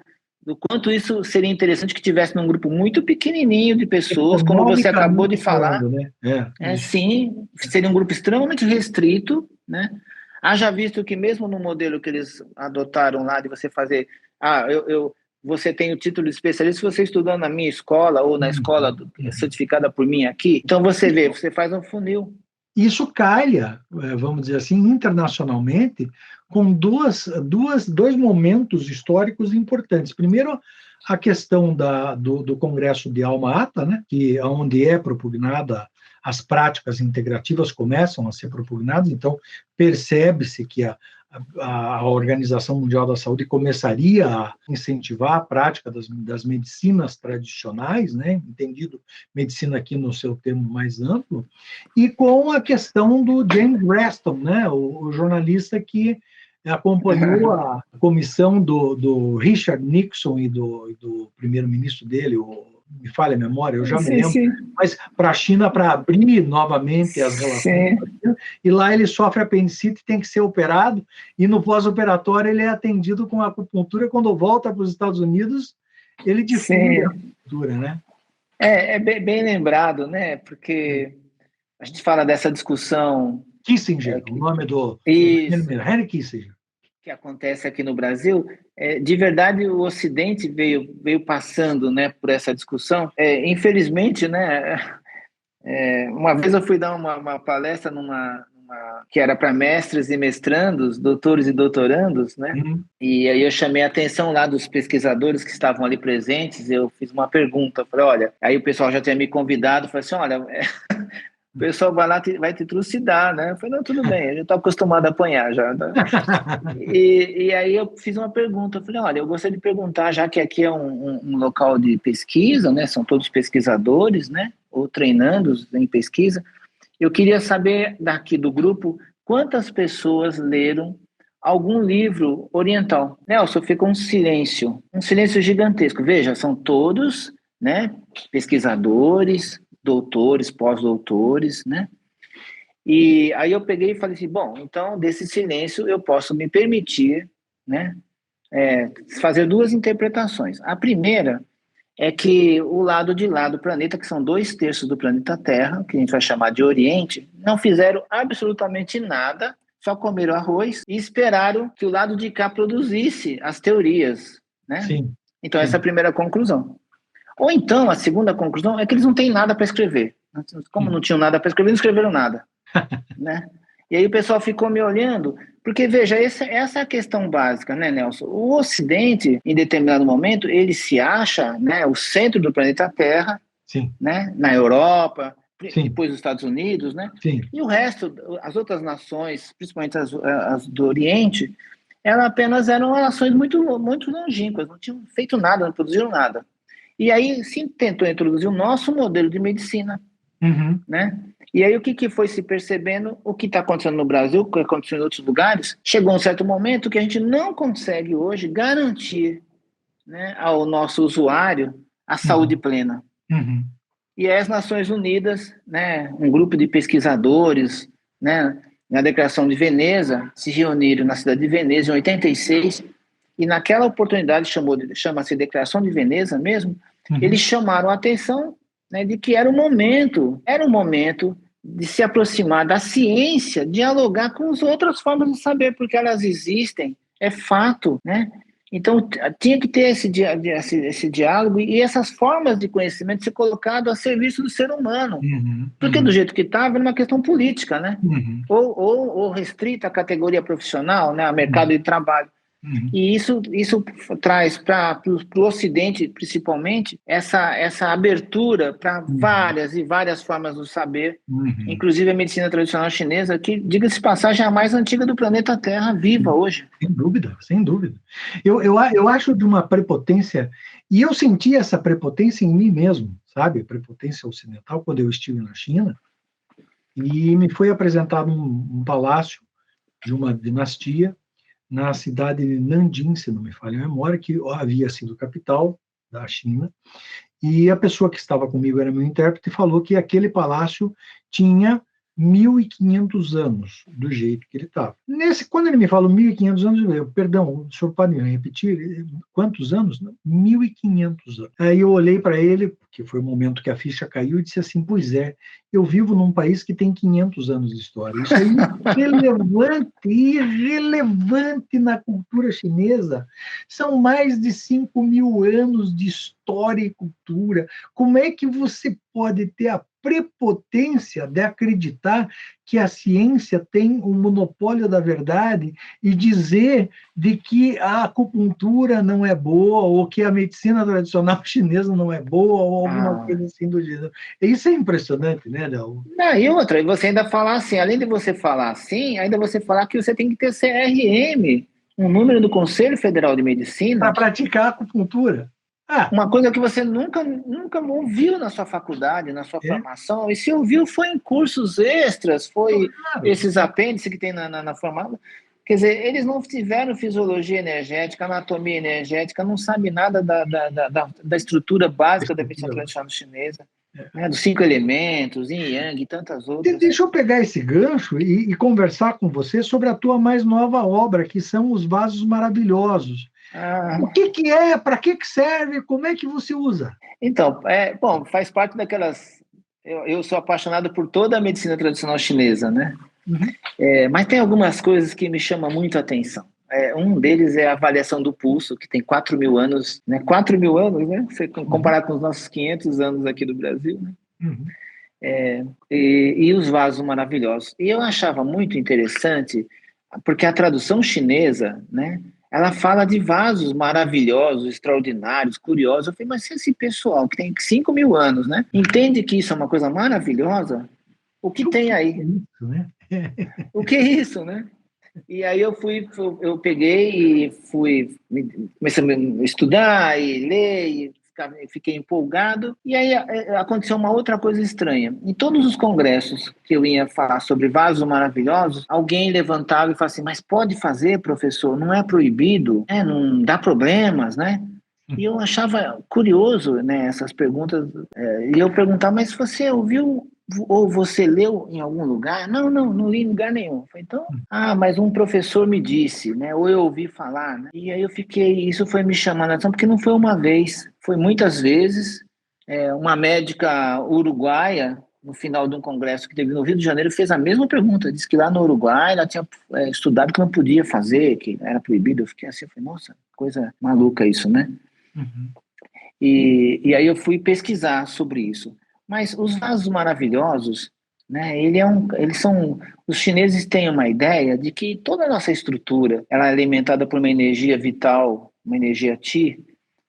Speaker 2: quanto isso seria interessante que tivesse num grupo muito pequenininho de pessoas, como você acabou de falar.
Speaker 1: Né?
Speaker 2: Sim, seria um grupo extremamente restrito, né? Haja visto que mesmo no modelo que eles adotaram lá de você fazer, você tem o título de especialista se você estudando na minha escola ou na escola certificada por mim aqui. Então você faz um funil.
Speaker 1: Isso calha, vamos dizer assim, internacionalmente, com dois momentos históricos importantes. Primeiro, a questão do Congresso de Alma-Ata, né, onde é propugnada as práticas integrativas começam a ser propugnadas, então percebe-se que a Organização Mundial da Saúde começaria a incentivar a prática das medicinas tradicionais, né, entendido medicina aqui no seu termo mais amplo, e com a questão do James Reston, né, o jornalista que acompanhou a comissão do Richard Nixon e do primeiro-ministro dele, me falha a memória, eu já me lembro, mas para a China, para abrir novamente as relações, e lá ele sofre apendicite, tem que ser operado, e no pós-operatório ele é atendido com acupuntura, quando volta para os Estados Unidos, ele difunde a acupuntura, né?
Speaker 2: É bem lembrado, né, porque a gente fala dessa discussão...
Speaker 1: Kissinger, o nome do Henry Kissinger.
Speaker 2: Que acontece aqui no Brasil, de verdade o Ocidente veio passando, né, por essa discussão. Infelizmente, né, uma vez eu fui dar uma palestra que era para mestres e mestrandos, doutores e doutorandos, né? E aí eu chamei a atenção lá dos pesquisadores que estavam ali presentes, eu fiz uma pergunta, falei, olha, aí o pessoal já tinha me convidado, falei assim, olha, o pessoal vai te trucidar, né? Eu falei, não, tudo bem, eu já estou acostumado a apanhar já. Né? E aí eu fiz uma pergunta, eu falei, olha, eu gostaria de perguntar, já que aqui é um local de pesquisa, né? São todos pesquisadores, né? Ou treinandos em pesquisa, eu queria saber daqui do grupo quantas pessoas leram algum livro oriental. Nelson, fica um silêncio gigantesco. Veja, são todos, né, pesquisadores, doutores, pós-doutores, né? E aí eu peguei e falei assim, bom, então desse silêncio eu posso me permitir, né, fazer duas interpretações. A primeira é que o lado de lá do planeta, que são 2/3 do planeta Terra, que a gente vai chamar de Oriente, não fizeram absolutamente nada, só comeram arroz e esperaram que o lado de cá produzisse as teorias, né?
Speaker 1: Sim.
Speaker 2: Então essa é a primeira conclusão. Ou então, a segunda conclusão é que eles não têm nada para escrever. Como não tinham nada para escrever, não escreveram nada. Né? E aí o pessoal ficou me olhando, porque, veja, essa é a questão básica, né, Nelson? O Ocidente, em determinado momento, ele se acha, né, o centro do planeta Terra, né, na Europa, depois os Estados Unidos, né? E o resto, as outras nações, principalmente as do Oriente, ela apenas eram relações muito longínquas, não tinham feito nada, não produziram nada. E aí se tentou introduzir o nosso modelo de medicina, né? E aí o que foi se percebendo, o que está acontecendo no Brasil, o que aconteceu em outros lugares, chegou um certo momento que a gente não consegue hoje garantir, né, ao nosso usuário a saúde plena. E as Nações Unidas, né, um grupo de pesquisadores, né, na Declaração de Veneza, se reuniram na cidade de Veneza em 86, e naquela oportunidade chama-se Declaração de Veneza mesmo, eles chamaram a atenção, né, de que era o momento de se aproximar da ciência, dialogar com as outras formas de saber, porque elas existem, é fato, né? Então, tinha que ter esse diálogo e essas formas de conhecimento ser colocado a serviço do ser humano. Porque do jeito que estava, era uma questão política, né? Ou restrita à categoria profissional, né? Ao mercado de trabalho. E isso traz para o Ocidente, principalmente, essa abertura para várias e várias formas do saber, inclusive a medicina tradicional chinesa, que, diga-se de passagem, é a mais antiga do planeta Terra, viva hoje.
Speaker 1: Sem dúvida, sem dúvida. Eu acho de uma prepotência, e eu senti essa prepotência em mim mesmo, sabe? Prepotência ocidental, quando eu estive na China, e me foi apresentado um palácio de uma dinastia, na cidade de Nanjing, se não me falha a memória, que havia sido capital da China, e a pessoa que estava comigo era meu intérprete e falou que aquele palácio tinha 1.500 anos, do jeito que ele estava. Quando ele me falou 1.500 anos, perdão, o senhor pode me repetir? Quantos anos? 1.500 anos. Aí eu olhei para ele, que foi o momento que a ficha caiu, e disse assim, pois é, eu vivo num país que tem 500 anos de história. Isso é irrelevante na cultura chinesa. São mais de 5.000 anos de história e cultura. Como é que você pode ter a prepotência de acreditar que a ciência tem um monopólio da verdade e dizer de que a acupuntura não é boa ou que a medicina tradicional chinesa não é boa ou alguma coisa assim do gênero. Isso é impressionante, né, Léo?
Speaker 2: E outra, você ainda falar assim, além de você falar assim, ainda você falar que você tem que ter CRM, um número do Conselho Federal de Medicina,
Speaker 1: para praticar a acupuntura.
Speaker 2: Uma coisa que você nunca ouviu na sua faculdade, na sua formação, e se ouviu foi em cursos extras, foi esses apêndices que tem na formação. Quer dizer, eles não tiveram fisiologia energética, anatomia energética, não sabem nada da estrutura básica da medicina tradicional chinesa, né, dos 5 elementos, yin yang e tantas outras.
Speaker 1: Deixa eu pegar esse gancho e conversar com você sobre a tua mais nova obra, que são os vasos maravilhosos. O que é? Para que serve? Como é que você usa?
Speaker 2: Então, bom, faz parte daquelas... Eu sou apaixonado por toda a medicina tradicional chinesa, né? Mas tem algumas coisas que me chamam muito a atenção. Um deles é a avaliação do pulso, que tem 4.000 anos, né? 4.000 anos, né? Se comparar com os nossos 500 anos aqui do Brasil, né? E os vasos maravilhosos. E eu achava muito interessante, porque a tradução chinesa, né? Ela fala de vasos maravilhosos, extraordinários, curiosos. Eu falei, mas se esse pessoal que tem 5.000 anos, né, entende que isso é uma coisa maravilhosa, o que tem aí? O que é isso, né? E aí eu peguei e comecei a estudar e ler, e fiquei empolgado. E aí aconteceu uma outra coisa estranha. Em todos os congressos que eu ia falar sobre vasos maravilhosos, alguém levantava e falava assim, mas pode fazer, professor, não é proibido, né? Não dá problemas, né? E eu achava curioso, né, essas perguntas. E eu perguntava, mas você ouviu ou você leu em algum lugar? Não li em lugar nenhum. Falei, então, mas um professor me disse, né? Ou eu ouvi falar, né? E aí isso foi me chamando a atenção, porque não foi uma vez, foi muitas vezes. Uma médica uruguaia, no final de um congresso que teve no Rio de Janeiro, fez a mesma pergunta, disse que lá no Uruguai ela tinha estudado que não podia fazer, que era proibido. Eu fiquei assim, falei, nossa, coisa maluca isso, né? E aí eu fui pesquisar sobre isso. Mas os vasos maravilhosos, né, os chineses têm uma ideia de que toda a nossa estrutura, ela é alimentada por uma energia vital, uma energia qi,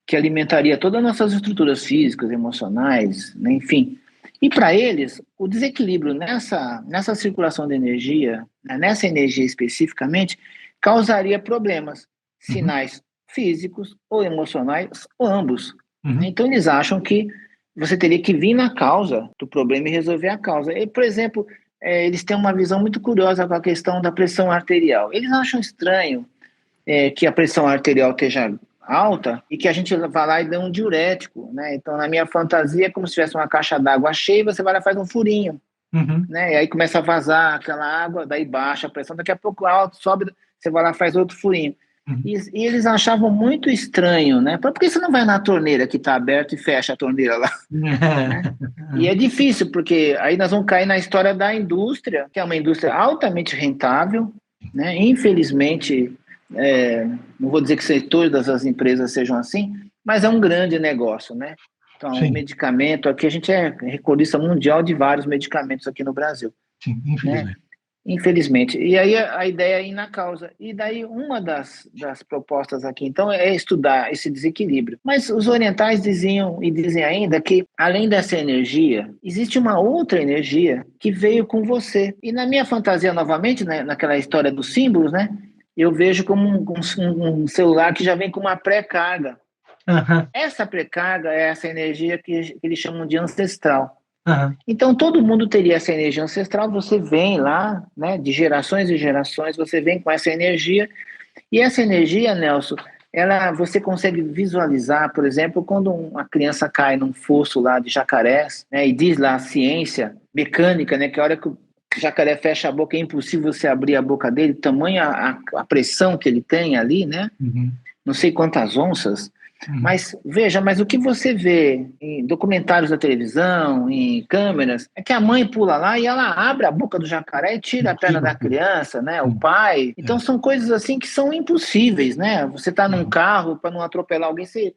Speaker 2: que alimentaria todas as nossas estruturas físicas, emocionais, né, enfim. E para eles, o desequilíbrio nessa circulação de energia, né, nessa energia especificamente, causaria problemas, sinais físicos ou emocionais, ou ambos. Então, eles acham que você teria que vir na causa do problema e resolver a causa. E, por exemplo, eles têm uma visão muito curiosa com a questão da pressão arterial. Eles acham estranho que a pressão arterial esteja alta e que a gente vá lá e dê um diurético, né? Então, na minha fantasia, é como se tivesse uma caixa d'água cheia e você vai lá e faz um furinho, né? E aí começa a vazar aquela água, daí baixa a pressão, daqui a pouco alto, sobe, você vai lá e faz outro furinho. E eles achavam muito estranho, né? Por que você não vai na torneira que está aberta e fecha a torneira lá? Né? E é difícil, porque aí nós vamos cair na história da indústria, que é uma indústria altamente rentável, né? Infelizmente, não vou dizer que todas as empresas sejam assim, mas é um grande negócio, né? Então,
Speaker 1: Sim.
Speaker 2: medicamento, aqui a gente é recordista mundial de vários medicamentos aqui no Brasil.
Speaker 1: Sim, infelizmente.
Speaker 2: Né? Infelizmente. E aí a ideia é ir na causa. E daí uma das propostas aqui, então, é estudar esse desequilíbrio. Mas os orientais diziam e dizem ainda que, além dessa energia, existe uma outra energia que veio com você. E na minha fantasia, novamente, né, naquela história dos símbolos, né, eu vejo como um celular que já vem com uma pré-carga. Essa pré-carga é essa energia que eles chamam de ancestral. Então, todo mundo teria essa energia ancestral, você vem lá, né, de gerações e gerações, você vem com essa energia, e essa energia, Nelson, você consegue visualizar, por exemplo, quando uma criança cai num fosso lá de jacarés, né, e diz lá a ciência mecânica, né, que a hora que o jacaré fecha a boca é impossível você abrir a boca dele, tamanha a pressão que ele tem ali, né, não sei quantas onças. Mas veja, mas o que você vê em documentários da televisão, em câmeras, é que a mãe pula lá e ela abre a boca do jacaré e tira a perna da criança, né? O pai. Então são coisas assim que são impossíveis, né? Você está num carro, para não atropelar alguém, você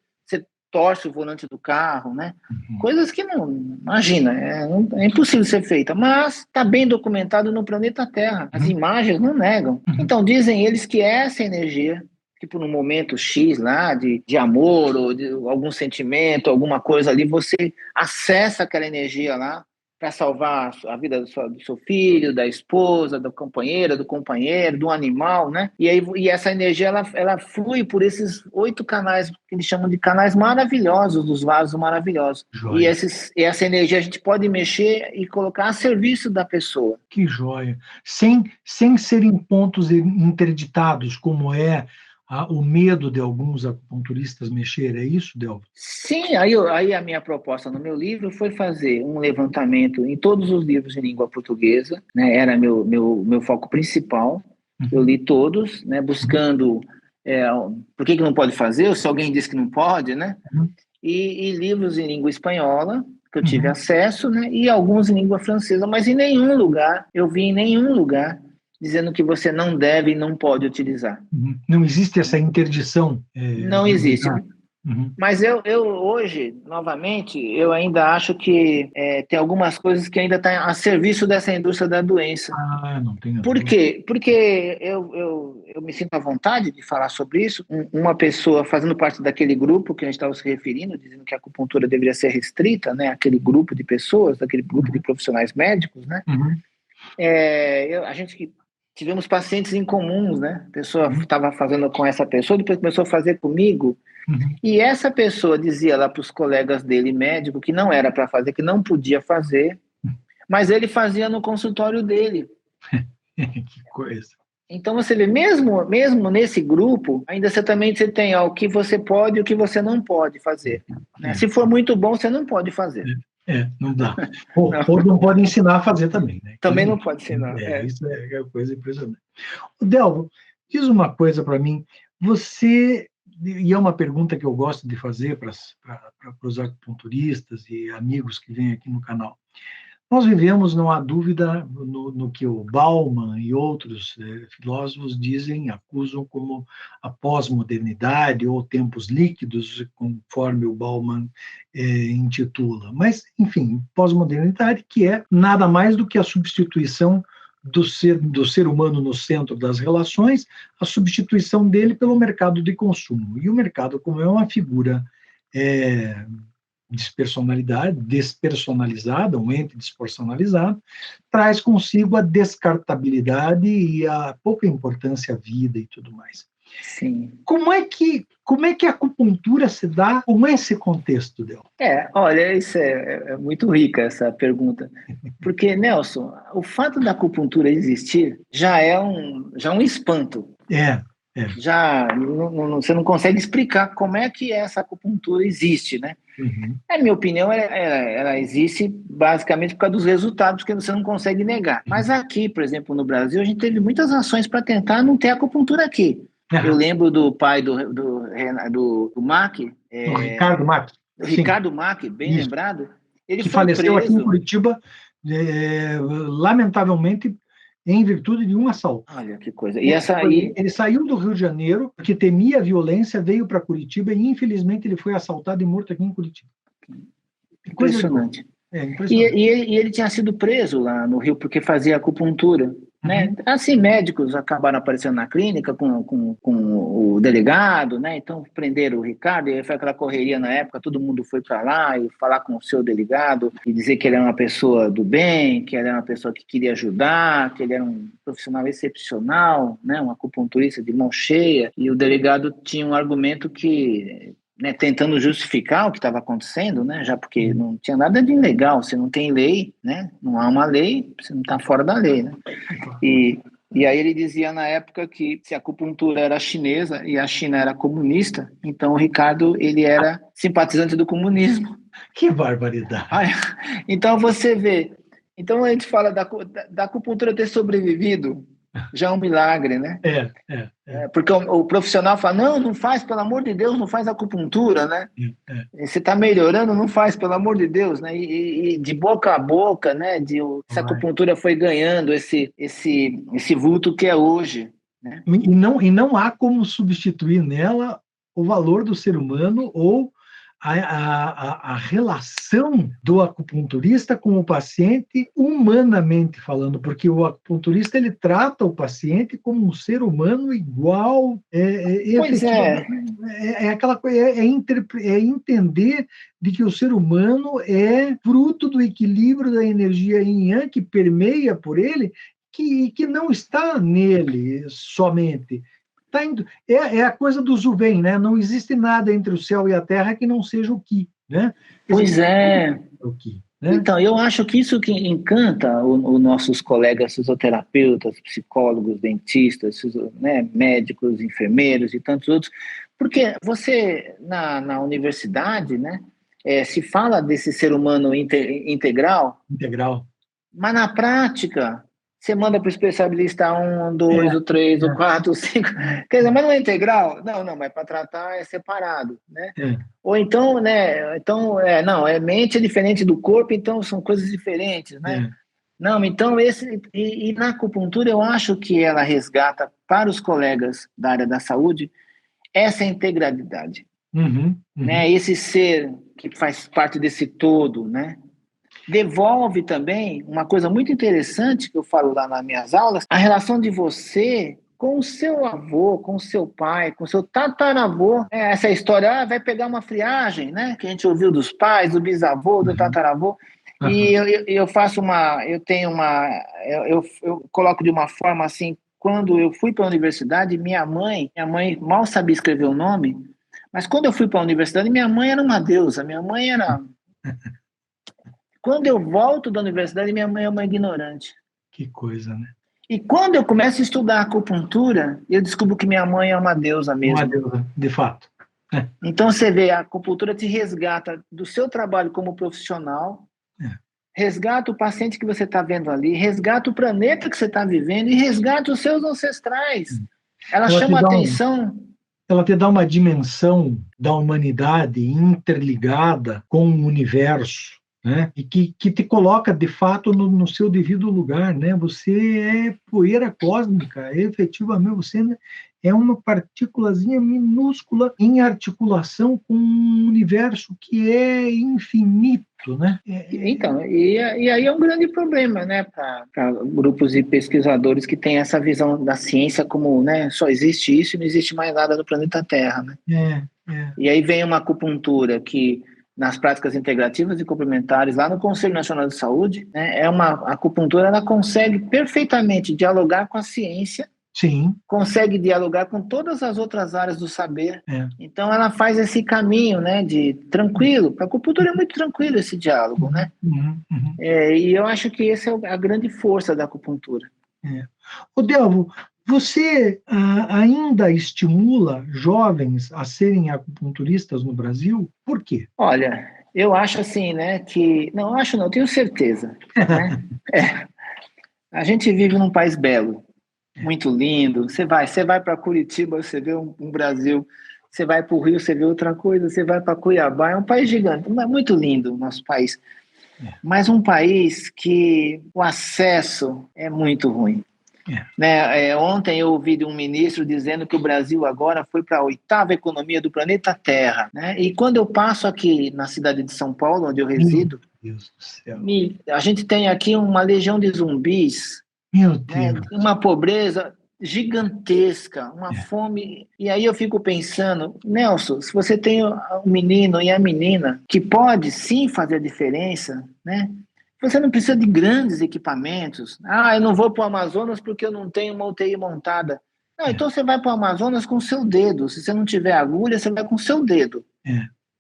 Speaker 2: torce o volante do carro, né? Coisas que não, imagina, é impossível ser feita, mas está bem documentado no planeta Terra. As imagens não negam. Então dizem eles que essa energia, tipo num momento X lá, de amor, ou de algum sentimento, alguma coisa ali, você acessa aquela energia lá para salvar a vida do seu filho, da esposa, da companheira, do companheiro, do animal, né? E essa energia, ela flui por esses 8 canais, que eles chamam de canais maravilhosos, dos vasos maravilhosos.
Speaker 1: Joia.
Speaker 2: E essa energia a gente pode mexer e colocar a serviço da pessoa.
Speaker 1: Que joia. Sem serem pontos interditados, como é o medo de alguns acupunturistas mexer, é isso, Delvo?
Speaker 2: Sim, aí a minha proposta no meu livro foi fazer um levantamento em todos os livros em língua portuguesa, né? Era meu foco principal. Eu li todos, né? Buscando por que não pode fazer, ou se alguém diz que não pode, né? E livros em língua espanhola, que eu tive acesso, né? E alguns em língua francesa, mas em nenhum lugar, eu vi em nenhum lugar dizendo que você não deve e não pode utilizar.
Speaker 1: Não existe essa interdição?
Speaker 2: Não existe. Mas eu hoje, novamente, eu ainda acho que tem algumas coisas que ainda estão a serviço dessa indústria da doença.
Speaker 1: Não tenho
Speaker 2: Por quê? Porque eu me sinto à vontade de falar sobre isso. Uma pessoa fazendo parte daquele grupo que a gente estava se referindo, dizendo que a acupuntura deveria ser restrita, né? Aquele grupo de pessoas, aquele grupo de profissionais médicos, né? A gente tivemos pacientes em comuns, né? A pessoa estava fazendo com essa pessoa, depois começou a fazer comigo. E essa pessoa dizia lá para os colegas dele, médico, que não era para fazer, que não podia fazer, mas ele fazia no consultório dele.
Speaker 1: Que coisa.
Speaker 2: Então você vê, mesmo nesse grupo, ainda você tem o que você pode e o que você não pode fazer. Né? Se for muito bom, você não pode fazer.
Speaker 1: Não dá. Ou não pode ensinar a fazer também. Né?
Speaker 2: Também não pode ensinar.
Speaker 1: Isso é uma coisa impressionante. Delvo, diz uma coisa para mim. Você, e é uma pergunta que eu gosto de fazer para os acupunturistas e amigos que vêm aqui no canal. Nós vivemos, não há dúvida, no que o Bauman e outros filósofos dizem, acusam como a pós-modernidade ou tempos líquidos, conforme o Bauman intitula. Mas, enfim, pós-modernidade, que é nada mais do que a substituição do ser humano no centro das relações, a substituição dele pelo mercado de consumo. E o mercado, como é uma figura despersonalizada, um ente despersonalizado, traz consigo a descartabilidade e a pouca importância à vida e tudo mais.
Speaker 2: Sim.
Speaker 1: Como é que a acupuntura se dá com esse contexto, Del?
Speaker 2: Olha, isso é muito rica essa pergunta. Porque, Nelson, o fato da acupuntura existir já é um espanto. Você não consegue explicar como é que essa acupuntura existe, né?
Speaker 1: Uhum.
Speaker 2: Na minha opinião, ela existe basicamente por causa dos resultados que você não consegue negar. Mas aqui, por exemplo, no Brasil, a gente teve muitas ações para tentar não ter acupuntura aqui. Eu lembro do pai do Mac,
Speaker 1: do Ricardo Mac.
Speaker 2: Ricardo Mac, bem lembrado. Ele
Speaker 1: que
Speaker 2: foi
Speaker 1: faleceu
Speaker 2: preso
Speaker 1: aqui em Curitiba, lamentavelmente, em virtude de um assalto.
Speaker 2: Olha que coisa.
Speaker 1: Ele saiu do Rio de Janeiro, porque temia a violência, veio para Curitiba e, infelizmente, ele foi assaltado e morto aqui em Curitiba.
Speaker 2: Impressionante. E ele tinha sido preso lá no Rio porque fazia acupuntura. Né? Assim, médicos acabaram aparecendo na clínica com o delegado, né? Então prenderam o Ricardo, e foi aquela correria na época, todo mundo foi para lá e falar com o seu delegado e dizer que ele era uma pessoa do bem, que ele era uma pessoa que queria ajudar, que ele era um profissional excepcional, né? Um acupunturista de mão cheia, e o delegado tinha um argumento que... Né, tentando justificar o que estava acontecendo, né, já porque não tinha nada de ilegal, você não tem lei, né, não há uma lei, você não está fora da lei, né, e aí ele dizia na época que se a acupuntura era chinesa e a China era comunista, então o Ricardo, ele era simpatizante do comunismo.
Speaker 1: Que barbaridade!
Speaker 2: Então você vê, então a gente fala da acupuntura ter sobrevivido, já é um milagre, né? Porque o profissional fala, não faz, pelo amor de Deus, não faz acupuntura, né? Você está melhorando, não faz, pelo amor de Deus, né? E de boca a boca, né? Essa acupuntura foi ganhando esse vulto que é hoje, né?
Speaker 1: E não há como substituir nela o valor do ser humano ou a relação do acupunturista com o paciente, humanamente falando, porque o acupunturista ele trata o paciente como um ser humano igual, aquela coisa, é entender de que o ser humano é fruto do equilíbrio da energia yin yang que permeia por ele, que não está nele somente. Tá indo, é a coisa do Zuvém, né? Não existe nada entre o céu e a terra que não seja o Ki, né?
Speaker 2: Pois é.
Speaker 1: O Ki, né?
Speaker 2: Então, eu acho que isso que encanta os nossos colegas fisioterapeutas, psicólogos, dentistas, né, médicos, enfermeiros e tantos outros, porque você, na universidade, né, se fala desse ser humano integral, mas na prática... Você manda para o especialista 1, 2, o 3, o 4, o 5. Quer dizer, mas não é integral? Não, mas para tratar é separado, né? Ou então, né? Então, mente é diferente do corpo, então são coisas diferentes, né? Não, então e na acupuntura eu acho que ela resgata para os colegas da área da saúde essa integralidade, né? Esse ser que faz parte desse todo, né? Devolve também uma coisa muito interessante que eu falo lá nas minhas aulas, a relação de você com o seu avô, com o seu pai, com o seu tataravô. Essa história, vai pegar uma friagem, né? Que a gente ouviu dos pais, do bisavô, do tataravô. E eu coloco de uma forma assim, quando eu fui para a universidade, minha mãe mal sabia escrever o nome, mas quando eu fui para a universidade, minha mãe era uma deusa, minha mãe era... Quando eu volto da universidade, minha mãe é uma ignorante.
Speaker 1: Que coisa, né?
Speaker 2: E quando eu começo a estudar acupuntura, eu descubro que minha mãe é uma deusa mesmo.
Speaker 1: Uma deusa, de fato.
Speaker 2: Então, você vê, a acupuntura te resgata do seu trabalho como profissional, resgata o paciente que você está vendo ali, resgata o planeta que você está vivendo e resgata os seus ancestrais. Ela chama a atenção...
Speaker 1: Ela te dá uma dimensão da humanidade interligada com o universo, né? E que te coloca, de fato, no seu devido lugar, né? Você é poeira cósmica, efetivamente, você é uma partículazinha minúscula em articulação com um universo que é infinito, né?
Speaker 2: Então, e aí é um grande problema, né, para grupos e pesquisadores que têm essa visão da ciência como, né, só existe isso e não existe mais nada no planeta Terra, né? E aí vem uma acupuntura que nas práticas integrativas e complementares lá no Conselho Nacional de Saúde, né? A acupuntura, ela consegue perfeitamente dialogar com a ciência,
Speaker 1: Sim.
Speaker 2: consegue dialogar com todas as outras áreas do saber.
Speaker 1: É.
Speaker 2: Então, ela faz esse caminho, né, de tranquilo. A acupuntura é muito tranquilo, esse diálogo, né? E eu acho que essa é a grande força da acupuntura.
Speaker 1: Ô, Delvo, você ainda estimula jovens a serem acupunturistas no Brasil? Por quê?
Speaker 2: Olha, eu acho assim, né, que... Não, acho não, tenho certeza, né? A gente vive num país belo, muito lindo. Você vai para Curitiba, você vê um Brasil. Você vai para o Rio, você vê outra coisa. Você vai para Cuiabá, é um país gigante. É muito lindo o nosso país. Mas um país que o acesso é muito ruim. Né? Ontem eu ouvi de um ministro dizendo que o Brasil agora foi para a 8ª economia do planeta Terra. Né? E quando eu passo aqui na cidade de São Paulo, onde eu resido,
Speaker 1: meu Deus do céu.
Speaker 2: A gente tem aqui uma legião de zumbis,
Speaker 1: meu
Speaker 2: né?
Speaker 1: Deus.
Speaker 2: Uma pobreza gigantesca, uma fome. E aí eu fico pensando, Nelson, se você tem o menino e a menina que pode sim fazer a diferença, né? Você não precisa de grandes equipamentos. Eu não vou para o Amazonas porque eu não tenho uma UTI montada. Não, então você vai para o Amazonas com o seu dedo. Se você não tiver agulha, você vai com o seu dedo.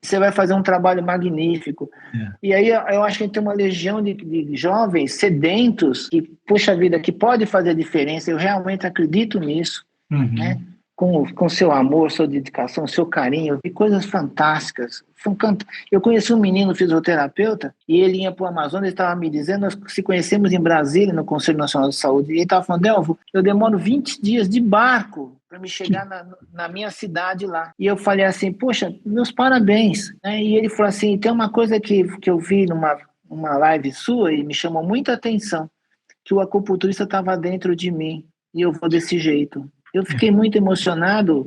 Speaker 2: Você vai fazer um trabalho magnífico. E aí eu acho que a gente tem uma legião de jovens sedentos que, puxa vida, que pode fazer a diferença. Eu realmente acredito nisso, né? Com seu amor, sua dedicação, seu carinho, e coisas fantásticas. Eu conheci um menino fisioterapeuta e ele ia para o Amazonas, ele estava me dizendo, nós se conhecemos em Brasília, no Conselho Nacional de Saúde, e ele estava falando, Delvo, eu demoro 20 dias de barco para me chegar na minha cidade lá. E eu falei assim, poxa, meus parabéns. Né? E ele falou assim, tem uma coisa que eu vi numa live sua e me chamou muita atenção, que o acupunturista estava dentro de mim, e eu vou desse jeito. Eu fiquei muito emocionado,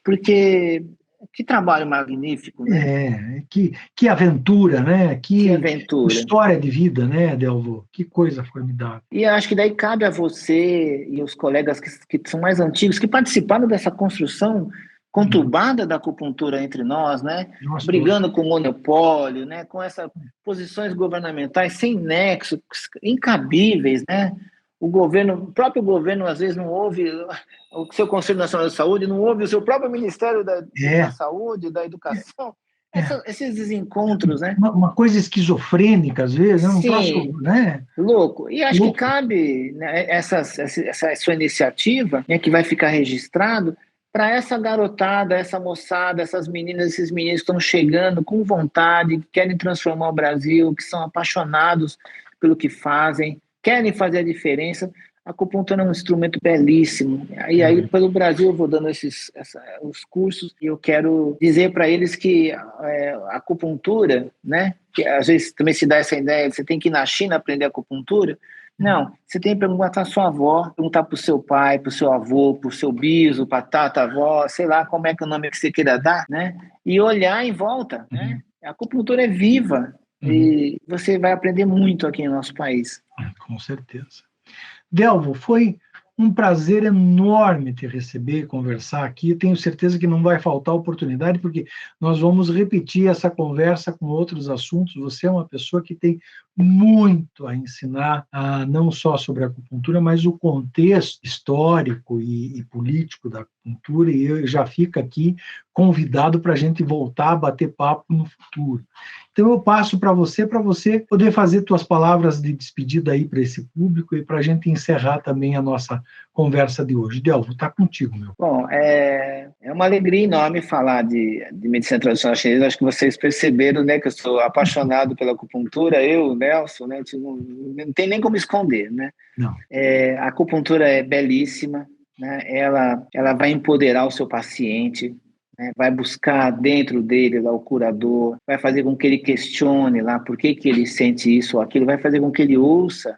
Speaker 2: porque que trabalho magnífico, né?
Speaker 1: Que aventura, né?
Speaker 2: Que
Speaker 1: Que
Speaker 2: aventura.
Speaker 1: história de vida, né, Delvo? Que coisa formidável.
Speaker 2: E acho que daí cabe a você e os colegas que são mais antigos, que participaram dessa construção conturbada da acupuntura entre nós, né?
Speaker 1: Nossa,
Speaker 2: brigando com o monopólio, né? Com essas posições governamentais sem nexo, incabíveis, né? O próprio governo, às vezes, não ouve o seu Conselho Nacional de Saúde, não ouve o seu próprio Ministério da Saúde, da Educação. Esses desencontros, né?
Speaker 1: Uma coisa esquizofrênica, às vezes, né? Um troço, né?
Speaker 2: Louco. E acho que cabe, né, essa sua iniciativa, né, que vai ficar registrado, para essa garotada, essa moçada, essas meninas, esses meninos que estão chegando com vontade, que querem transformar o Brasil, que são apaixonados pelo que fazem, querem fazer a diferença. A acupuntura é um instrumento belíssimo. E aí, pelo Brasil, eu vou dando os cursos e eu quero dizer para eles que a acupuntura, né, que às vezes também se dá essa ideia, você tem que ir na China aprender acupuntura. Não, você tem que perguntar para sua avó, perguntar para o seu pai, para o seu avô, para o seu biso, para a tata-avó, sei lá como é que é o nome que você queira dar, né? E olhar em volta, né? A acupuntura é viva e você vai aprender muito aqui no nosso país.
Speaker 1: Com certeza. Delvo, foi um prazer enorme te receber, conversar aqui. Tenho certeza que não vai faltar oportunidade, porque nós vamos repetir essa conversa com outros assuntos. Você é uma pessoa que tem muito a ensinar, não só sobre a acupuntura, mas o contexto histórico e político da acupuntura, e eu já fico aqui convidado para a gente voltar a bater papo no futuro. Então eu passo para você poder fazer tuas palavras de despedida aí para esse público e para a gente encerrar também a nossa conversa de hoje. Delvo, está contigo, meu.
Speaker 2: Bom, é uma alegria enorme falar de medicina tradicional chinesa. Acho que vocês perceberam, né, que eu sou apaixonado pela acupuntura, eu, Nelson, né, não tem nem como esconder, né?
Speaker 1: Não.
Speaker 2: A acupuntura é belíssima, né? Ela vai empoderar o seu paciente, né? Vai buscar dentro dele lá o curador, vai fazer com que ele questione lá por que ele sente isso ou aquilo, vai fazer com que ele ouça,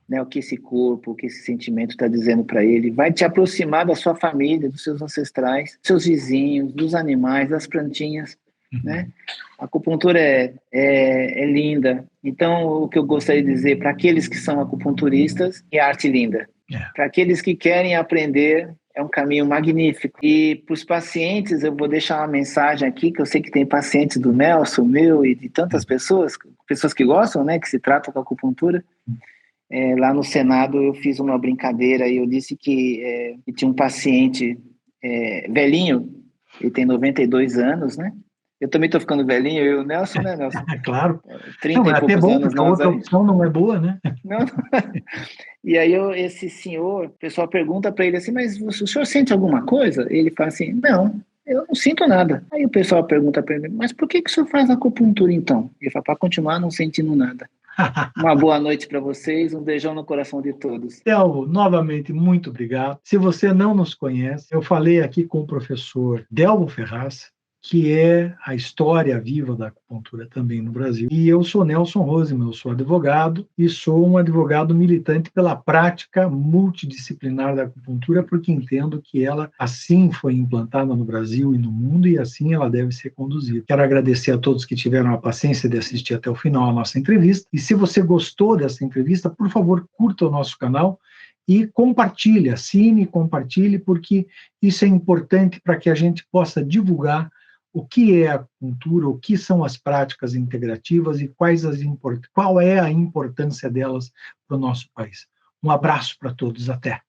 Speaker 2: né, o que esse corpo, o que esse sentimento está dizendo para ele, vai te aproximar da sua família, dos seus ancestrais, seus vizinhos, dos animais, das plantinhas, né? A acupuntura é linda. Então, o que eu gostaria de dizer para aqueles que são acupunturistas, é arte linda. Para aqueles que querem aprender é um caminho magnífico. E para os pacientes, eu vou deixar uma mensagem aqui, que eu sei que tem pacientes do Nelson, meu e de tantas pessoas que gostam, né, que se tratam com acupuntura. Lá no Senado eu fiz uma brincadeira e eu disse que tinha um paciente velhinho, ele tem 92 anos, né? Eu também estou ficando velhinho, eu e o Nelson, né, Nelson?
Speaker 1: É claro.
Speaker 2: 30
Speaker 1: É
Speaker 2: e
Speaker 1: até
Speaker 2: poucos
Speaker 1: bom,
Speaker 2: anos
Speaker 1: porque a
Speaker 2: nós
Speaker 1: outra
Speaker 2: aí.
Speaker 1: opção não é boa, né?
Speaker 2: Não. E aí esse senhor, o pessoal pergunta para ele assim, mas o senhor sente alguma coisa? Ele fala assim, não, eu não sinto nada. Aí o pessoal pergunta para ele, mas por que o senhor faz acupuntura então? Ele fala, para continuar não sentindo nada. Uma boa noite para vocês, um beijão no coração de todos.
Speaker 1: Delvo, novamente, muito obrigado. Se você não nos conhece, eu falei aqui com o professor Delvo Ferraz, que é a história viva da acupuntura também no Brasil. E eu sou Nelson Roseman, eu sou advogado e sou um advogado militante pela prática multidisciplinar da acupuntura, porque entendo que ela assim foi implantada no Brasil e no mundo e assim ela deve ser conduzida. Quero agradecer a todos que tiveram a paciência de assistir até o final a nossa entrevista. E se você gostou dessa entrevista, por favor, curta o nosso canal e compartilhe, assine e compartilhe, porque isso é importante para que a gente possa divulgar o que é a acupuntura, o que são as práticas integrativas e qual é a importância delas para o nosso país. Um abraço para todos, até!